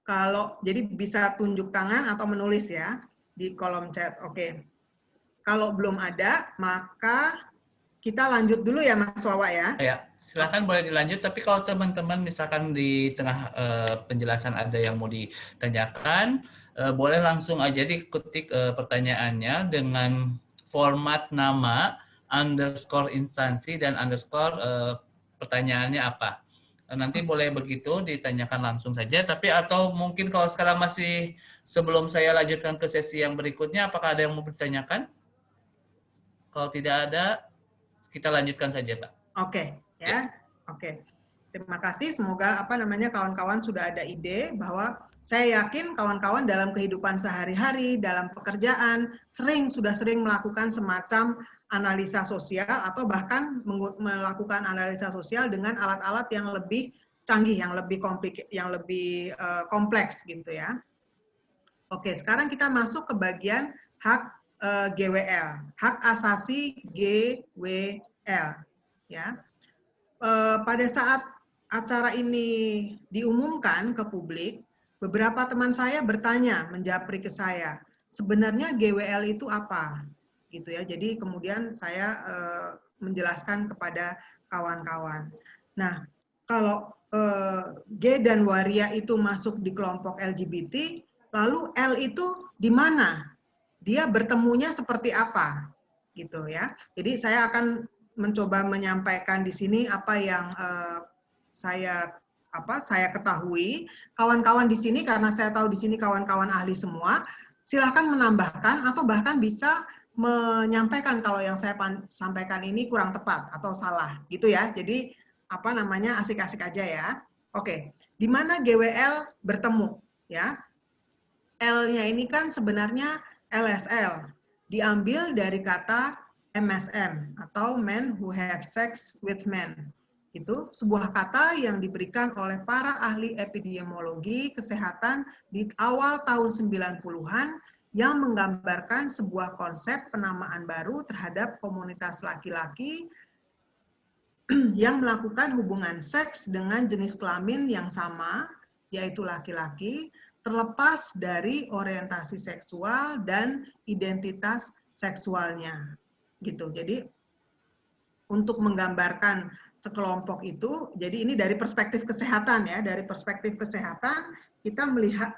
Kalau jadi bisa tunjuk tangan atau menulis ya di kolom chat. Oke. Kalau belum ada, maka kita lanjut dulu ya Mas Wawa ya. Ya, silakan boleh dilanjut. Tapi kalau teman-teman misalkan di tengah penjelasan ada yang mau ditanyakan, boleh langsung aja diketik pertanyaannya dengan format nama, underscore instansi, dan underscore pertanyaannya apa. Nanti boleh begitu ditanyakan langsung saja. Tapi atau mungkin kalau sekarang masih sebelum saya lanjutkan ke sesi yang berikutnya, apakah ada yang mau ditanyakan? Kalau tidak ada, kita lanjutkan saja, Pak. Oke, ya. Oke. Terima kasih. Semoga kawan-kawan sudah ada ide bahwa saya yakin kawan-kawan dalam kehidupan sehari-hari, dalam pekerjaan, sudah sering melakukan semacam analisa sosial atau bahkan melakukan analisa sosial dengan alat-alat yang lebih canggih, yang lebih kompleks gitu ya. Oke, sekarang kita masuk ke bagian hak GWL, hak asasi GWL. Ya, pada saat acara ini diumumkan ke publik, beberapa teman saya bertanya, menjapri ke saya, sebenarnya GWL itu apa? Gitu ya. Jadi kemudian saya menjelaskan kepada kawan-kawan. Nah, kalau G dan waria itu masuk di kelompok LGBT, lalu L itu di mana? Dia bertemunya seperti apa? Gitu ya. Jadi saya akan mencoba menyampaikan di sini apa yang saya ketahui. Kawan-kawan di sini, karena saya tahu di sini kawan-kawan ahli semua, silahkan menambahkan atau bahkan bisa menyampaikan kalau yang saya sampaikan ini kurang tepat atau salah, gitu ya. Jadi asik-asik aja ya. Oke, di mana GWL bertemu ya? L-nya ini kan sebenarnya LSL, diambil dari kata MSM atau Men Who Have Sex with Men. Itu sebuah kata yang diberikan oleh para ahli epidemiologi kesehatan di awal tahun 90-an yang menggambarkan sebuah konsep penamaan baru terhadap komunitas laki-laki yang melakukan hubungan seks dengan jenis kelamin yang sama, yaitu laki-laki, terlepas dari orientasi seksual dan identitas seksualnya. Gitu. Jadi untuk menggambarkan sekelompok itu, jadi ini dari perspektif kesehatan ya, dari perspektif kesehatan kita melihat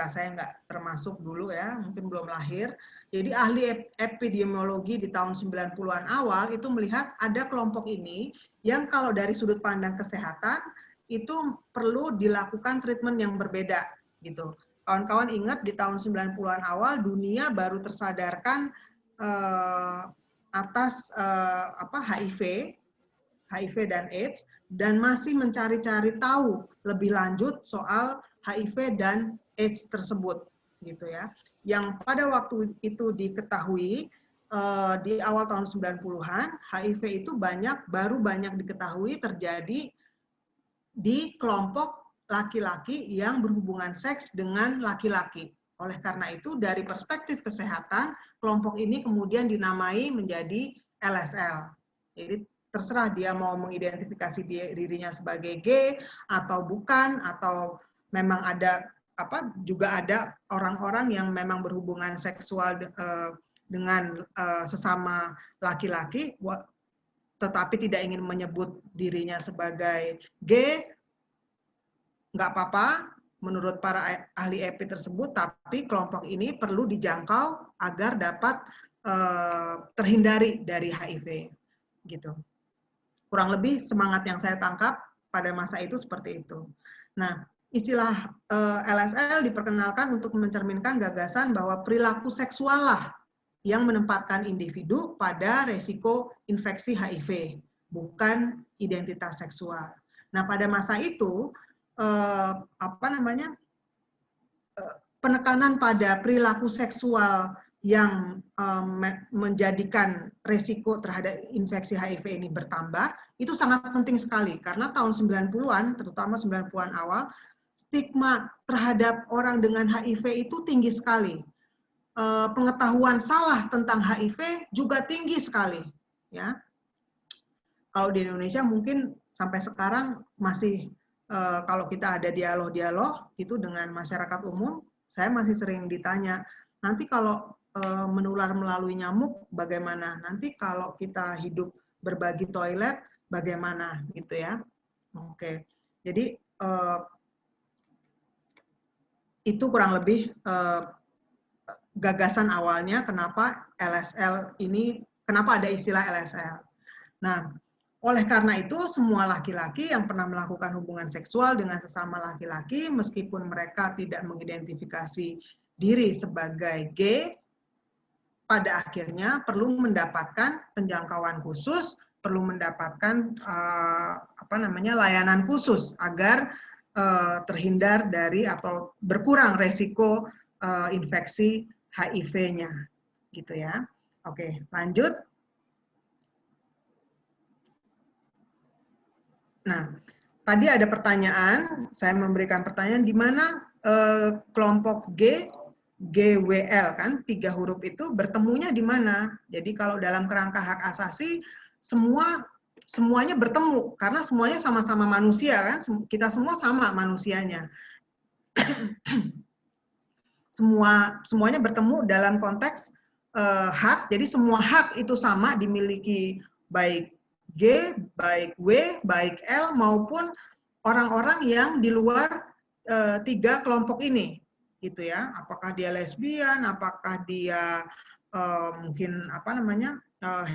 saya nggak termasuk dulu ya, mungkin belum lahir. Jadi ahli epidemiologi di tahun 90-an awal itu melihat ada kelompok ini yang kalau dari sudut pandang kesehatan itu perlu dilakukan treatment yang berbeda gitu. Kawan-kawan ingat di tahun 90-an awal dunia baru tersadarkan atas HIV dan AIDS, dan masih mencari-cari tahu lebih lanjut soal HIV dan AIDS tersebut, gitu ya. Yang pada waktu itu diketahui di awal tahun 90-an, HIV itu baru banyak diketahui terjadi di kelompok laki-laki yang berhubungan seks dengan laki-laki. Oleh karena itu, dari perspektif kesehatan, kelompok ini kemudian dinamai menjadi LSL. Jadi terserah dia mau mengidentifikasi dirinya sebagai G atau bukan, atau memang juga ada orang-orang yang memang berhubungan seksual dengan sesama laki-laki, tetapi tidak ingin menyebut dirinya sebagai G, nggak apa-apa menurut para ahli EPI tersebut, tapi kelompok ini perlu dijangkau agar dapat terhindari dari HIV, gitu. Kurang lebih semangat yang saya tangkap pada masa itu seperti itu. Nah, istilah LSL diperkenalkan untuk mencerminkan gagasan bahwa perilaku seksual lah yang menempatkan individu pada resiko infeksi HIV, bukan identitas seksual. Nah, pada masa itu penekanan pada perilaku seksual yang menjadikan resiko terhadap infeksi HIV ini bertambah, itu sangat penting sekali. Karena tahun 90-an, terutama 90-an awal, stigma terhadap orang dengan HIV itu tinggi sekali. pengetahuan salah tentang HIV juga tinggi sekali, ya. Kalau di Indonesia mungkin sampai sekarang masih kalau kita ada dialog-dialog gitu dengan masyarakat umum, saya masih sering ditanya, nanti kalau menular melalui nyamuk bagaimana? Nanti kalau kita hidup berbagi toilet bagaimana gitu ya. Oke. Jadi itu kurang lebih gagasan awalnya kenapa LSL ini, kenapa ada istilah LSL. Nah, oleh karena itu, semua laki-laki yang pernah melakukan hubungan seksual dengan sesama laki-laki, meskipun mereka tidak mengidentifikasi diri sebagai gay, pada akhirnya perlu mendapatkan penjangkauan khusus, perlu mendapatkan layanan khusus agar terhindar dari atau berkurang resiko infeksi HIV-nya, gitu ya. Oke, lanjut. Nah, tadi ada pertanyaan, saya memberikan pertanyaan di mana kelompok G, GWL kan, 3 huruf itu bertemunya di mana? Jadi kalau dalam kerangka hak asasi semuanya bertemu karena semuanya sama-sama manusia kan, kita semua sama manusianya. Semuanya bertemu dalam konteks hak, jadi semua hak itu sama dimiliki baik G, baik W, baik L, maupun orang-orang yang di luar 3 kelompok ini, gitu ya. Apakah dia lesbian, apakah dia mungkin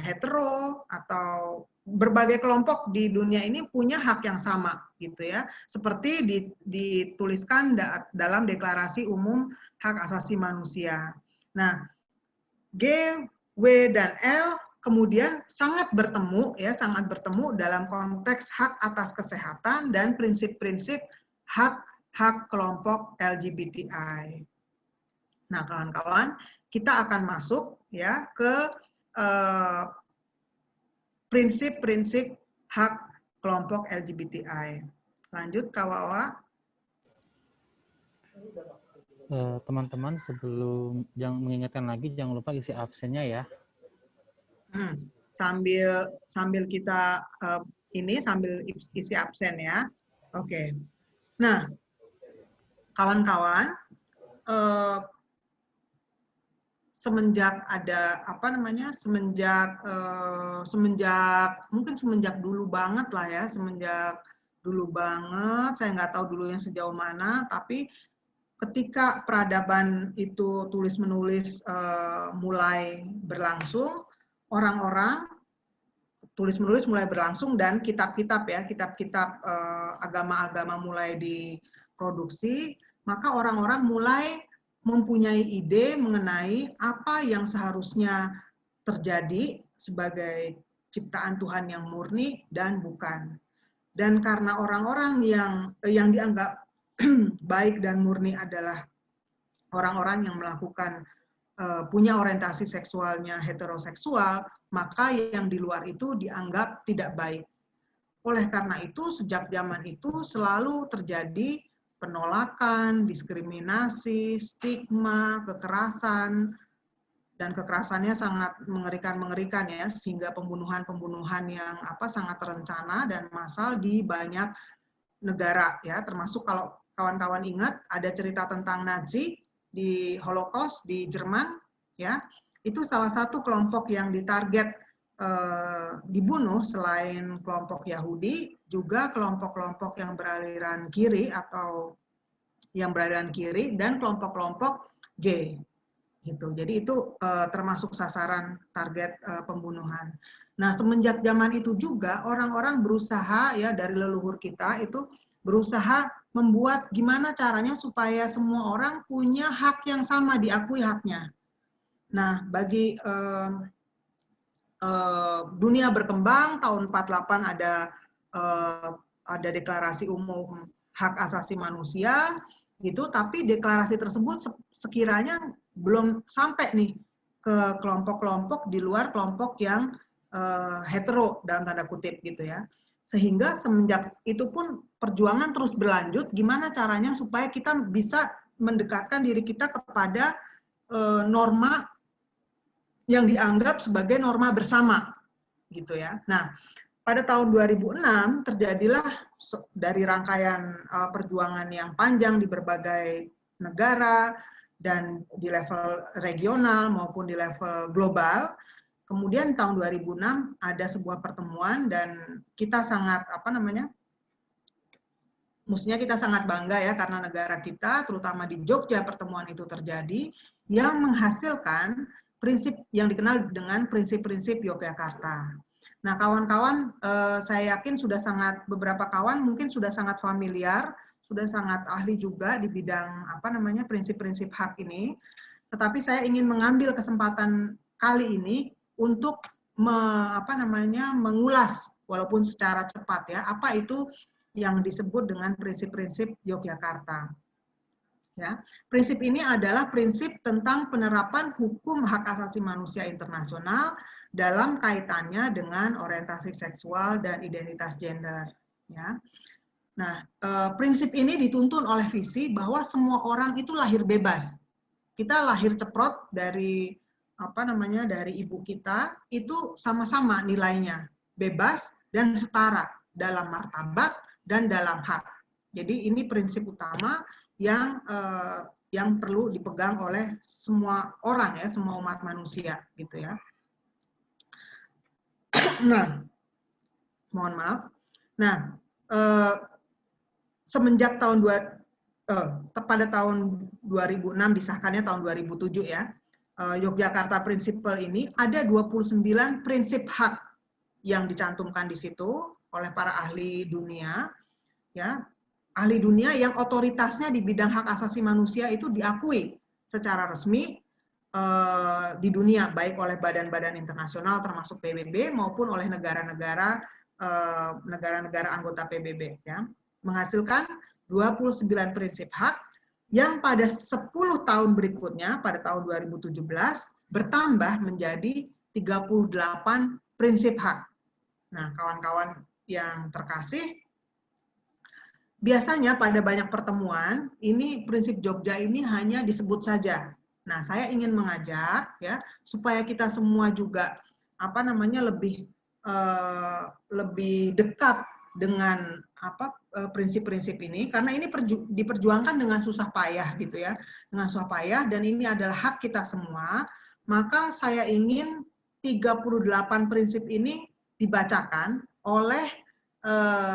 hetero, atau berbagai kelompok di dunia ini punya hak yang sama, gitu ya. Seperti dituliskan dalam Deklarasi Umum Hak Asasi Manusia. Nah, G, W, dan L kemudian sangat bertemu dalam konteks hak atas kesehatan dan prinsip-prinsip hak kelompok LGBTI. Nah, kawan-kawan, kita akan masuk ya ke prinsip-prinsip hak kelompok LGBTI. Lanjut, Kak Wawa. Teman-teman, sebelum yang mengingatkan lagi, jangan lupa isi absennya ya. Sambil kita sambil isi absen ya. Oke. Nah, kawan-kawan, semenjak ada semenjak dulu banget lah ya, saya nggak tahu dulunya sejauh mana, tapi ketika peradaban itu tulis-menulis mulai berlangsung, orang-orang tulis-menulis mulai berlangsung dan kitab-kitab agama-agama mulai diproduksi, maka orang-orang mulai mempunyai ide mengenai apa yang seharusnya terjadi sebagai ciptaan Tuhan yang murni dan bukan. Dan karena orang-orang yang dianggap baik dan murni adalah orang-orang yang melakukan punya orientasi seksualnya heteroseksual, maka yang di luar itu dianggap tidak baik. Oleh karena itu, sejak zaman itu selalu terjadi penolakan, diskriminasi, stigma, kekerasan, dan kekerasannya sangat mengerikan ya, sehingga pembunuhan-pembunuhan yang sangat terencana dan massal di banyak negara ya, termasuk kalau kawan-kawan ingat ada cerita tentang Nazi di Holocaust di Jerman ya, itu salah satu kelompok yang ditarget dibunuh selain kelompok Yahudi, juga kelompok-kelompok yang beraliran kiri dan kelompok-kelompok gay gitu. Jadi itu termasuk sasaran target pembunuhan. Nah, semenjak zaman itu juga orang-orang berusaha ya, dari leluhur kita itu berusaha membuat gimana caranya supaya semua orang punya hak yang sama, diakui haknya. Nah, bagi dunia berkembang, tahun 48 ada Deklarasi Umum Hak Asasi Manusia gitu, tapi deklarasi tersebut sekiranya belum sampai nih ke kelompok-kelompok di luar kelompok yang hetero dalam tanda kutip gitu ya. Sehingga semenjak itu pun perjuangan terus berlanjut, gimana caranya supaya kita bisa mendekatkan diri kita kepada norma yang dianggap sebagai norma bersama, gitu ya. Nah, pada tahun 2006 terjadilah dari rangkaian perjuangan yang panjang di berbagai negara dan di level regional maupun di level global. Kemudian tahun 2006 ada sebuah pertemuan dan kita sangat mestinya kita sangat bangga ya karena negara kita terutama di Jogja pertemuan itu terjadi yang menghasilkan prinsip yang dikenal dengan prinsip-prinsip Yogyakarta. Nah, kawan-kawan, saya yakin beberapa kawan mungkin sudah sangat familiar, sudah sangat ahli juga di bidang prinsip-prinsip hak ini. Tetapi saya ingin mengambil kesempatan kali ini untuk mengulas walaupun secara cepat ya, apa itu yang disebut dengan prinsip-prinsip Yogyakarta. Ya, prinsip ini adalah prinsip tentang penerapan hukum hak asasi manusia internasional dalam kaitannya dengan orientasi seksual dan identitas gender. Ya, nah prinsip ini dituntun oleh visi bahwa semua orang itu lahir bebas. Kita lahir ceprot dari dari ibu kita itu sama-sama nilainya bebas dan setara dalam martabat dan dalam hak. Jadi ini prinsip utama yang perlu dipegang oleh semua orang ya, semua umat manusia gitu ya. Nah, mohon maaf. Nah, semenjak pada tahun 2006 disahkannya tahun 2007 ya, Yogyakarta Principle ini ada 29 prinsip hak yang dicantumkan di situ oleh para ahli dunia ya. Ahli dunia yang otoritasnya di bidang hak asasi manusia itu diakui secara resmi di dunia, baik oleh badan-badan internasional termasuk PBB maupun oleh negara-negara anggota PBB, ya, menghasilkan 29 prinsip hak yang pada 10 tahun berikutnya, pada tahun 2017, bertambah menjadi 38 prinsip hak. Nah, kawan-kawan yang terkasih, biasanya pada banyak pertemuan, ini prinsip Jogja ini hanya disebut saja. Nah, saya ingin mengajak ya supaya kita semua juga lebih dekat dengan prinsip-prinsip ini, karena ini diperjuangkan dengan susah payah gitu ya, dengan susah payah, dan ini adalah hak kita semua. Maka saya ingin 38 prinsip ini dibacakan oleh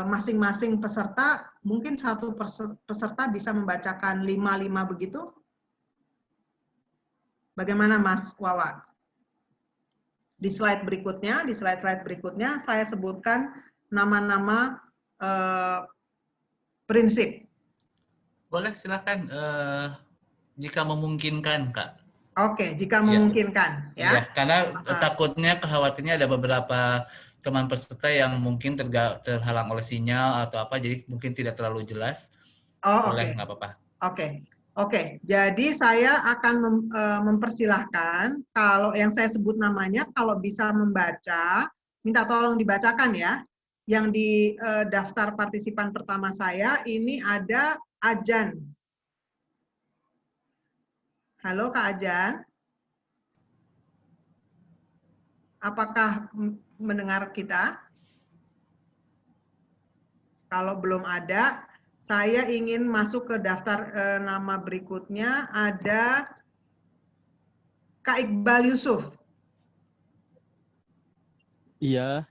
masing-masing peserta. Mungkin satu peserta bisa membacakan 5 begitu. Bagaimana Mas Wawa? Di slide berikutnya saya sebutkan nama-nama prinsip. Boleh, silakan jika memungkinkan, Kak. Oke, jika memungkinkan ya. Ya, karena takutnya khawatirnya ada beberapa teman peserta yang mungkin terhalang oleh sinyal atau apa, jadi mungkin tidak terlalu jelas. Boleh, nggak apa-apa. Oke. Jadi saya akan mempersilahkan kalau yang saya sebut namanya, kalau bisa membaca, minta tolong dibacakan ya. Yang di daftar partisipan pertama saya ini ada Ajan. Halo Kak Ajan. Apakah mendengar kita? Kalau belum ada, saya ingin masuk ke daftar nama berikutnya. Ada Kak Iqbal Yusuf. Iya,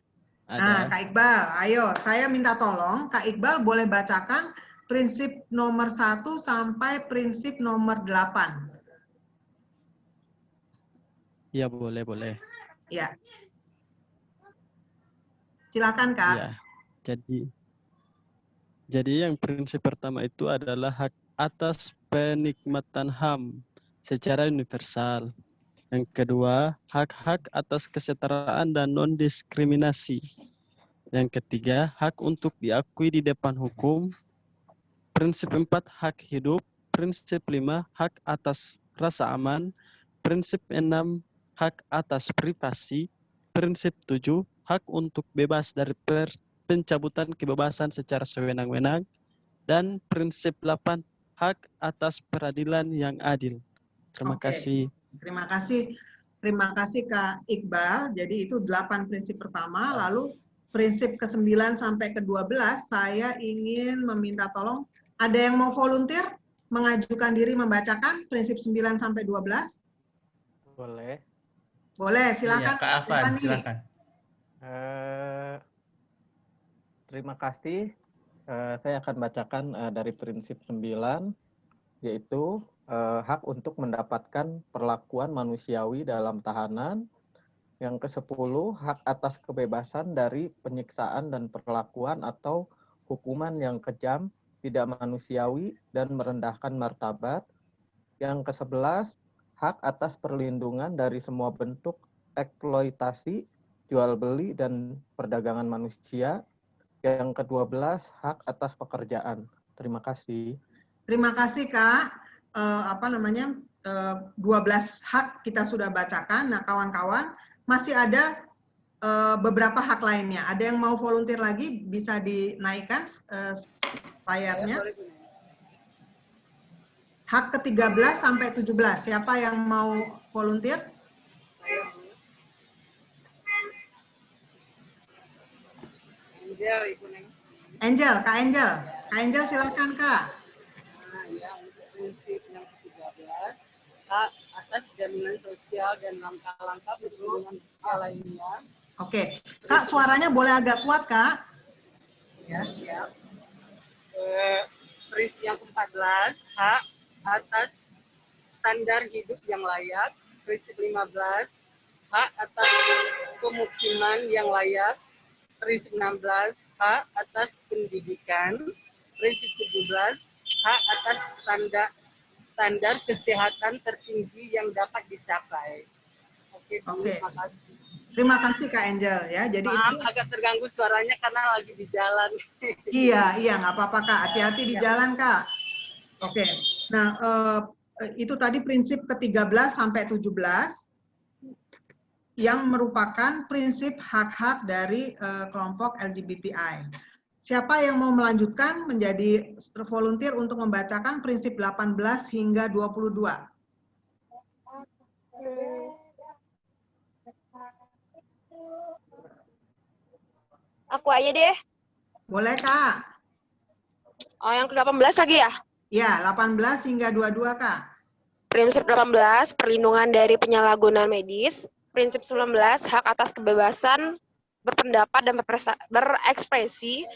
ada. Nah, Kak Iqbal, ayo saya minta tolong Kak Iqbal boleh bacakan prinsip nomor 1 sampai prinsip nomor 8. Iya, boleh. Ya. Silakan Kak. Ya. Jadi yang prinsip pertama itu adalah hak atas penikmatan HAM secara universal. Yang kedua, hak-hak atas kesetaraan dan non-diskriminasi. Yang ketiga, hak untuk diakui di depan hukum. Prinsip 4, hak hidup. Prinsip 5, hak atas rasa aman. Prinsip 6, hak atas privasi. Prinsip 7, hak untuk bebas dari pencabutan kebebasan secara sewenang-wenang. Dan prinsip 8, hak atas peradilan yang adil. Terima Oke. kasih. Terima kasih. Terima kasih Kak Iqbal. Jadi itu 8 prinsip pertama, lalu prinsip ke-9 sampai ke-12 saya ingin meminta tolong, ada yang mau volunteer mengajukan diri membacakan prinsip 9 sampai 12? Boleh. Boleh, Iya, silakan. Kak Afan, Siapa nih? silakan. Terima kasih. Saya akan bacakan dari prinsip 9, yaitu hak untuk mendapatkan perlakuan manusiawi dalam tahanan. Yang ke-10, hak atas kebebasan dari penyiksaan dan perlakuan atau hukuman yang kejam, tidak manusiawi, dan merendahkan martabat. Yang ke-11, hak atas perlindungan dari semua bentuk eksploitasi, jual beli, dan perdagangan manusia. Yang ke-12, hak atas pekerjaan. Terima kasih. Terima kasih Kak. 12 hak kita sudah bacakan. Nah kawan-kawan, masih ada beberapa hak lainnya. Ada yang mau volunteer lagi, bisa dinaikkan layarnya. Hak ke-13 sampai 17. Siapa yang mau volunteer? Angel, Kak Angel. Kak Angel silakan Kak. Nah, ya, untuk prinsip yang ke-13, hak atas jaminan sosial dan langkah-langkah perlindungan sosial lainnya. Oke, Kak suaranya boleh agak kuat Kak. Ya, siap. Prinsip yang ke-14, hak atas standar hidup yang layak. Prinsip 15, hak atas pemukiman yang layak. Prinsip 16, hak atas pendidikan. Prinsip 17, hak atas standar kesehatan tertinggi yang dapat dicapai. Oke, terima kasih. Terima kasih Kak Angel ya. Jadi Maaf, itu agak terganggu suaranya karena lagi di jalan. iya nggak apa-apa Kak. Hati-hati di jalan Kak. Oke. Nah itu tadi prinsip ke-13 sampai 17 yang merupakan prinsip hak-hak dari kelompok LGBTI. Siapa yang mau melanjutkan menjadi volunteer untuk membacakan prinsip 18 hingga 22? Aku aja deh. Boleh, Kak. Oh, yang ke-18 lagi ya? Ya, 18 hingga 22, Kak. Prinsip 18, perlindungan dari penyalahgunaan medis. Prinsip 19, hak atas kebebasan berpendapat dan berekspresi.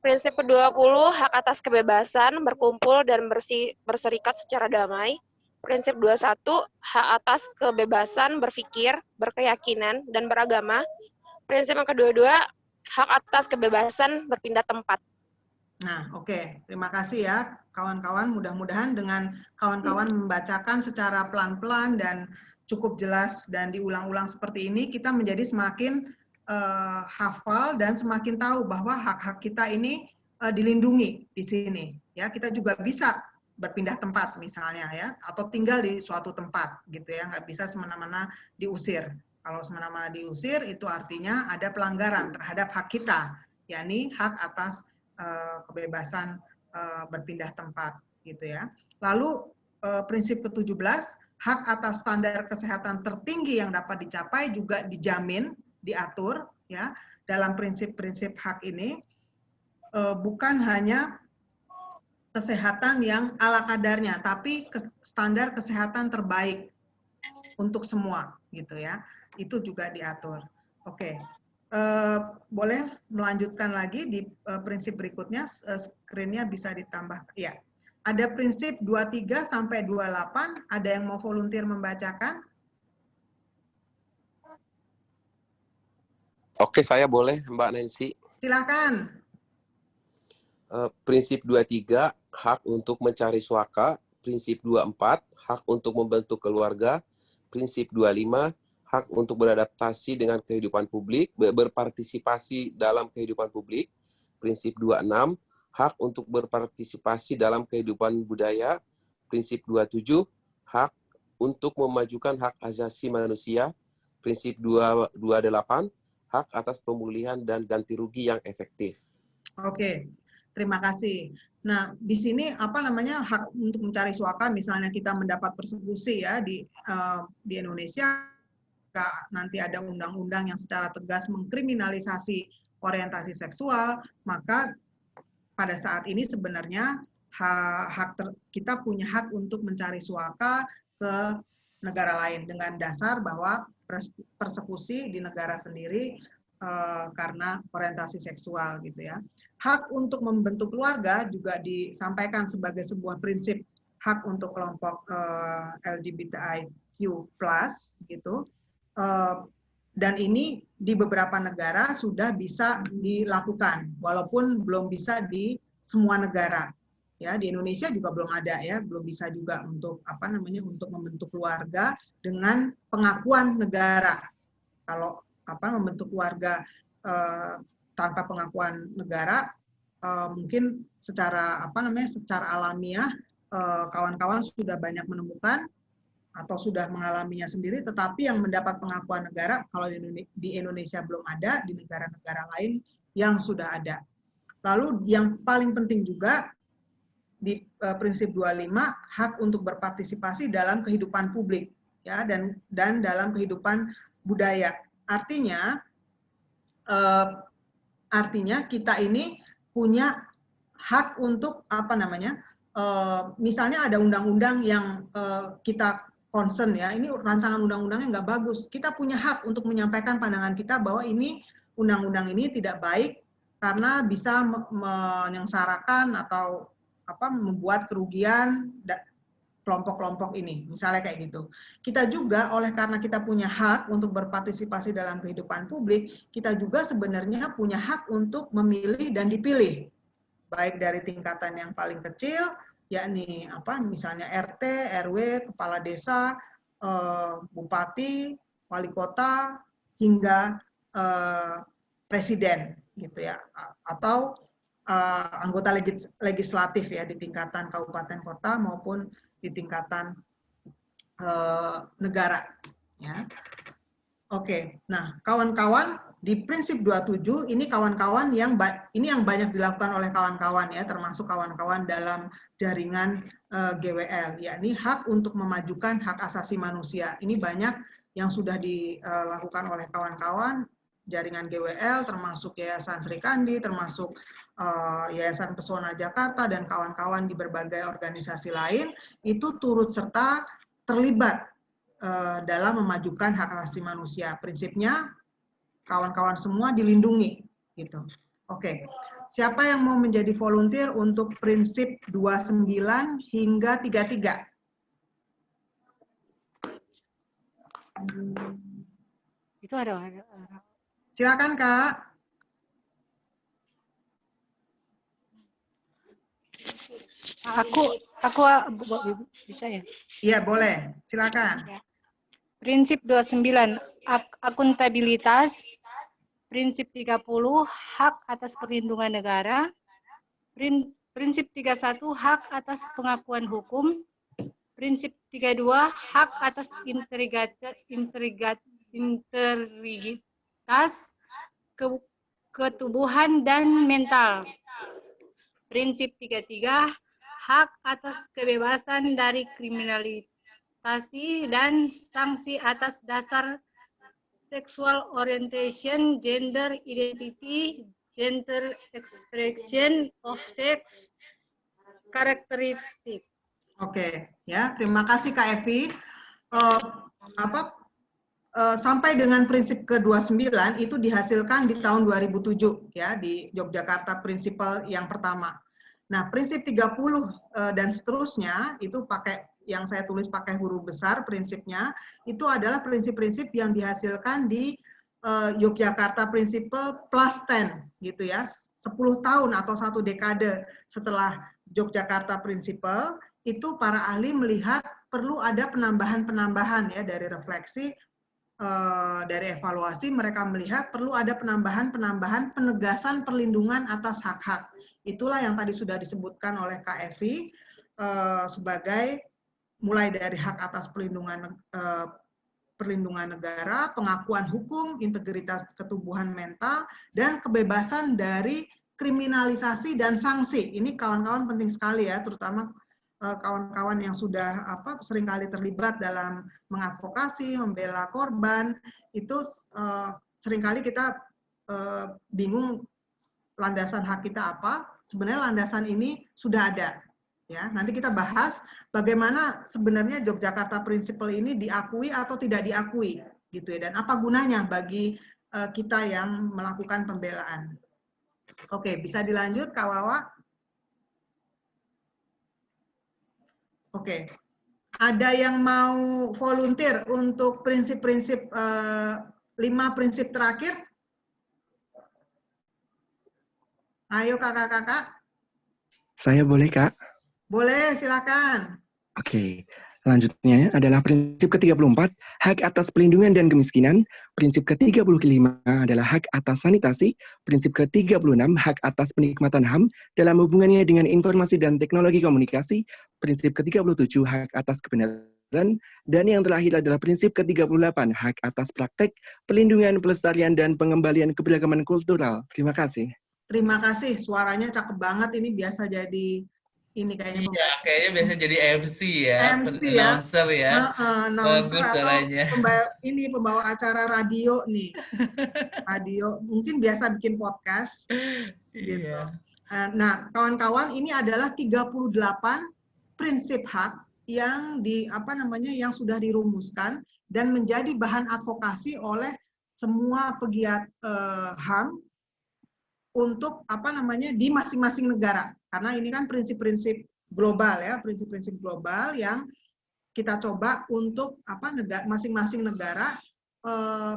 Prinsip ke-20, hak atas kebebasan berkumpul dan berserikat secara damai. Prinsip 21, hak atas kebebasan berpikir, berkeyakinan, dan beragama. Prinsip yang ke-22, hak atas kebebasan berpindah tempat. Nah, oke. Terima kasih ya, kawan-kawan. Mudah-mudahan dengan kawan-kawan membacakan secara pelan-pelan dan cukup jelas dan diulang-ulang seperti ini, kita menjadi semakin hafal dan semakin tahu bahwa hak-hak kita ini dilindungi di sini. Ya, kita juga bisa berpindah tempat misalnya ya, atau tinggal di suatu tempat gitu ya, nggak bisa semena-mena diusir. Kalau semena-mena diusir itu artinya ada pelanggaran terhadap hak kita, yakni hak atas kebebasan berpindah tempat gitu ya. Lalu prinsip ke-17, hak atas standar kesehatan tertinggi yang dapat dicapai juga dijamin, diatur ya dalam prinsip-prinsip hak ini, bukan hanya kesehatan yang ala kadarnya, tapi standar kesehatan terbaik untuk semua gitu ya. Itu juga diatur. Oke. Boleh melanjutkan lagi di prinsip berikutnya, screen-nya bisa ditambah. Ya. Ada prinsip 23 sampai 28, ada yang mau volunteer membacakan? Oke, saya boleh, Mbak Nancy. Silakan. Prinsip 23, hak untuk mencari suaka. Prinsip 24, hak untuk membentuk keluarga. Prinsip 25, hak untuk beradaptasi dengan kehidupan publik, berpartisipasi dalam kehidupan publik. Prinsip 26, hak untuk berpartisipasi dalam kehidupan budaya. Prinsip 27, hak untuk memajukan hak asasi manusia. Prinsip 28, hak atas pemulihan dan ganti rugi yang efektif. Oke, terima kasih. Nah, di sini apa namanya hak untuk mencari suaka, misalnya kita mendapat persekusi ya di Indonesia, nanti ada undang-undang yang secara tegas mengkriminalisasi orientasi seksual, maka pada saat ini sebenarnya kita punya hak untuk mencari suaka ke negara lain dengan dasar bahwa persekusi di negara sendiri karena orientasi seksual gitu ya. Hak untuk membentuk keluarga juga disampaikan sebagai sebuah prinsip hak untuk kelompok LGBTIQ+ gitu. Dan ini di beberapa negara sudah bisa dilakukan, walaupun belum bisa di semua negara. Ya, di Indonesia juga belum ada ya, belum bisa juga untuk apa namanya untuk membentuk keluarga dengan pengakuan negara. Kalau apa membentuk keluarga tanpa pengakuan negara, mungkin secara apa namanya secara alamiah kawan-kawan sudah banyak menemukan atau sudah mengalaminya sendiri, tetapi yang mendapat pengakuan negara kalau di Indonesia belum ada, di negara-negara lain yang sudah ada. Lalu yang paling penting juga di prinsip 25 hak untuk berpartisipasi dalam kehidupan publik ya dan dalam kehidupan budaya. Artinya kita ini punya hak untuk apa namanya? Misalnya ada undang-undang yang kita concern ya, ini rancangan undang-undangnya nggak bagus. Kita punya hak untuk menyampaikan pandangan kita bahwa ini undang-undang ini tidak baik karena bisa menyengsarakan atau apa membuat kerugian kelompok-kelompok ini, misalnya kayak gitu. Kita juga karena kita punya hak untuk berpartisipasi dalam kehidupan publik, kita juga sebenarnya punya hak untuk memilih dan dipilih, baik dari tingkatan yang paling kecil, yakni apa misalnya RT, RW, kepala desa, bupati, wali kota, hingga presiden gitu ya, atau anggota legislatif ya di tingkatan kabupaten kota maupun di tingkatan negara ya. Oke, nah kawan-kawan di prinsip 27 ini kawan-kawan yang banyak dilakukan oleh kawan-kawan ya, termasuk kawan-kawan dalam jaringan GWL, yakni hak untuk memajukan hak asasi manusia. Ini banyak yang sudah dilakukan oleh kawan-kawan jaringan GWL, termasuk Yayasan Sri Kandi, termasuk Yayasan Pesona Jakarta dan kawan-kawan di berbagai organisasi lain, itu turut serta terlibat dalam memajukan hak asasi manusia. Prinsipnya kawan-kawan semua dilindungi gitu. Oke. Siapa yang mau menjadi volunteer untuk prinsip 29 hingga 33? Itu ada. Silakan, Kak. Aku bisa ya? Iya, boleh. Silakan. Prinsip 29, akuntabilitas. Prinsip 30, hak atas perlindungan negara. Prinsip 31, hak atas pengakuan hukum. Prinsip 32, hak atas integritas, ketubuhan dan mental. Prinsip 33, hak atas kebebasan dari kriminalisasi dan sanksi atas dasar sexual orientation, gender identity, gender expression of sex, karakteristik. Oke, ya terima kasih Kak Evi. Sampai dengan prinsip ke-29 itu dihasilkan di tahun 2007 ya di Yogyakarta Prinsipal yang pertama. Nah, prinsip 30 dan seterusnya itu yang saya tulis pakai huruf besar prinsipnya itu adalah prinsip-prinsip yang dihasilkan di Yogyakarta Prinsipal plus 10 gitu ya. 10 tahun atau 1 dekade setelah Yogyakarta Prinsipal itu para ahli melihat perlu ada penambahan-penambahan ya dari refleksi dari evaluasi mereka melihat perlu ada penambahan-penambahan penegasan perlindungan atas hak-hak. Itulah yang tadi sudah disebutkan oleh Kak Evi sebagai mulai dari hak atas perlindungan negara, pengakuan hukum, integritas ketubuhan mental, dan kebebasan dari kriminalisasi dan sanksi. Ini kawan-kawan penting sekali ya, terutama kawan-kawan yang sudah seringkali terlibat dalam mengadvokasi, membela korban, itu seringkali kita bingung landasan hak kita apa. Sebenarnya landasan ini sudah ada. Ya, nanti kita bahas bagaimana sebenarnya Yogyakarta Principle ini diakui atau tidak diakui, gitu ya, dan apa gunanya bagi kita yang melakukan pembelaan. Oke, bisa dilanjut, Kak Wawa? Oke, ada yang mau volunteer untuk prinsip-prinsip 5 prinsip terakhir? Ayo kakak-kakak. Saya boleh, Kak? Boleh, silakan. Oke. Selanjutnya adalah prinsip ke-34, hak atas pelindungan dan kemiskinan. Prinsip ke-35 adalah hak atas sanitasi. Prinsip ke-36, hak atas penikmatan HAM dalam hubungannya dengan informasi dan teknologi komunikasi. Prinsip ke-37, hak atas kebenaran. Dan yang terakhir adalah prinsip ke-38, hak atas praktek, pelindungan, pelestarian, dan pengembalian keberagaman kultural. Terima kasih. Terima kasih, suaranya cakep banget. Ini biasa jadi ini kayaknya. Iya, kayaknya biasa jadi MC ya, announcer ya. Bagus suaranya. Ini pembawa acara radio nih. Radio, mungkin biasa bikin podcast. Gitu. Iya. Nah, kawan-kawan, ini adalah 38 prinsip hak yang yang sudah dirumuskan dan menjadi bahan advokasi oleh semua pegiat HAM untuk di masing-masing negara, karena ini kan prinsip-prinsip global ya, prinsip-prinsip global yang kita coba untuk masing-masing negara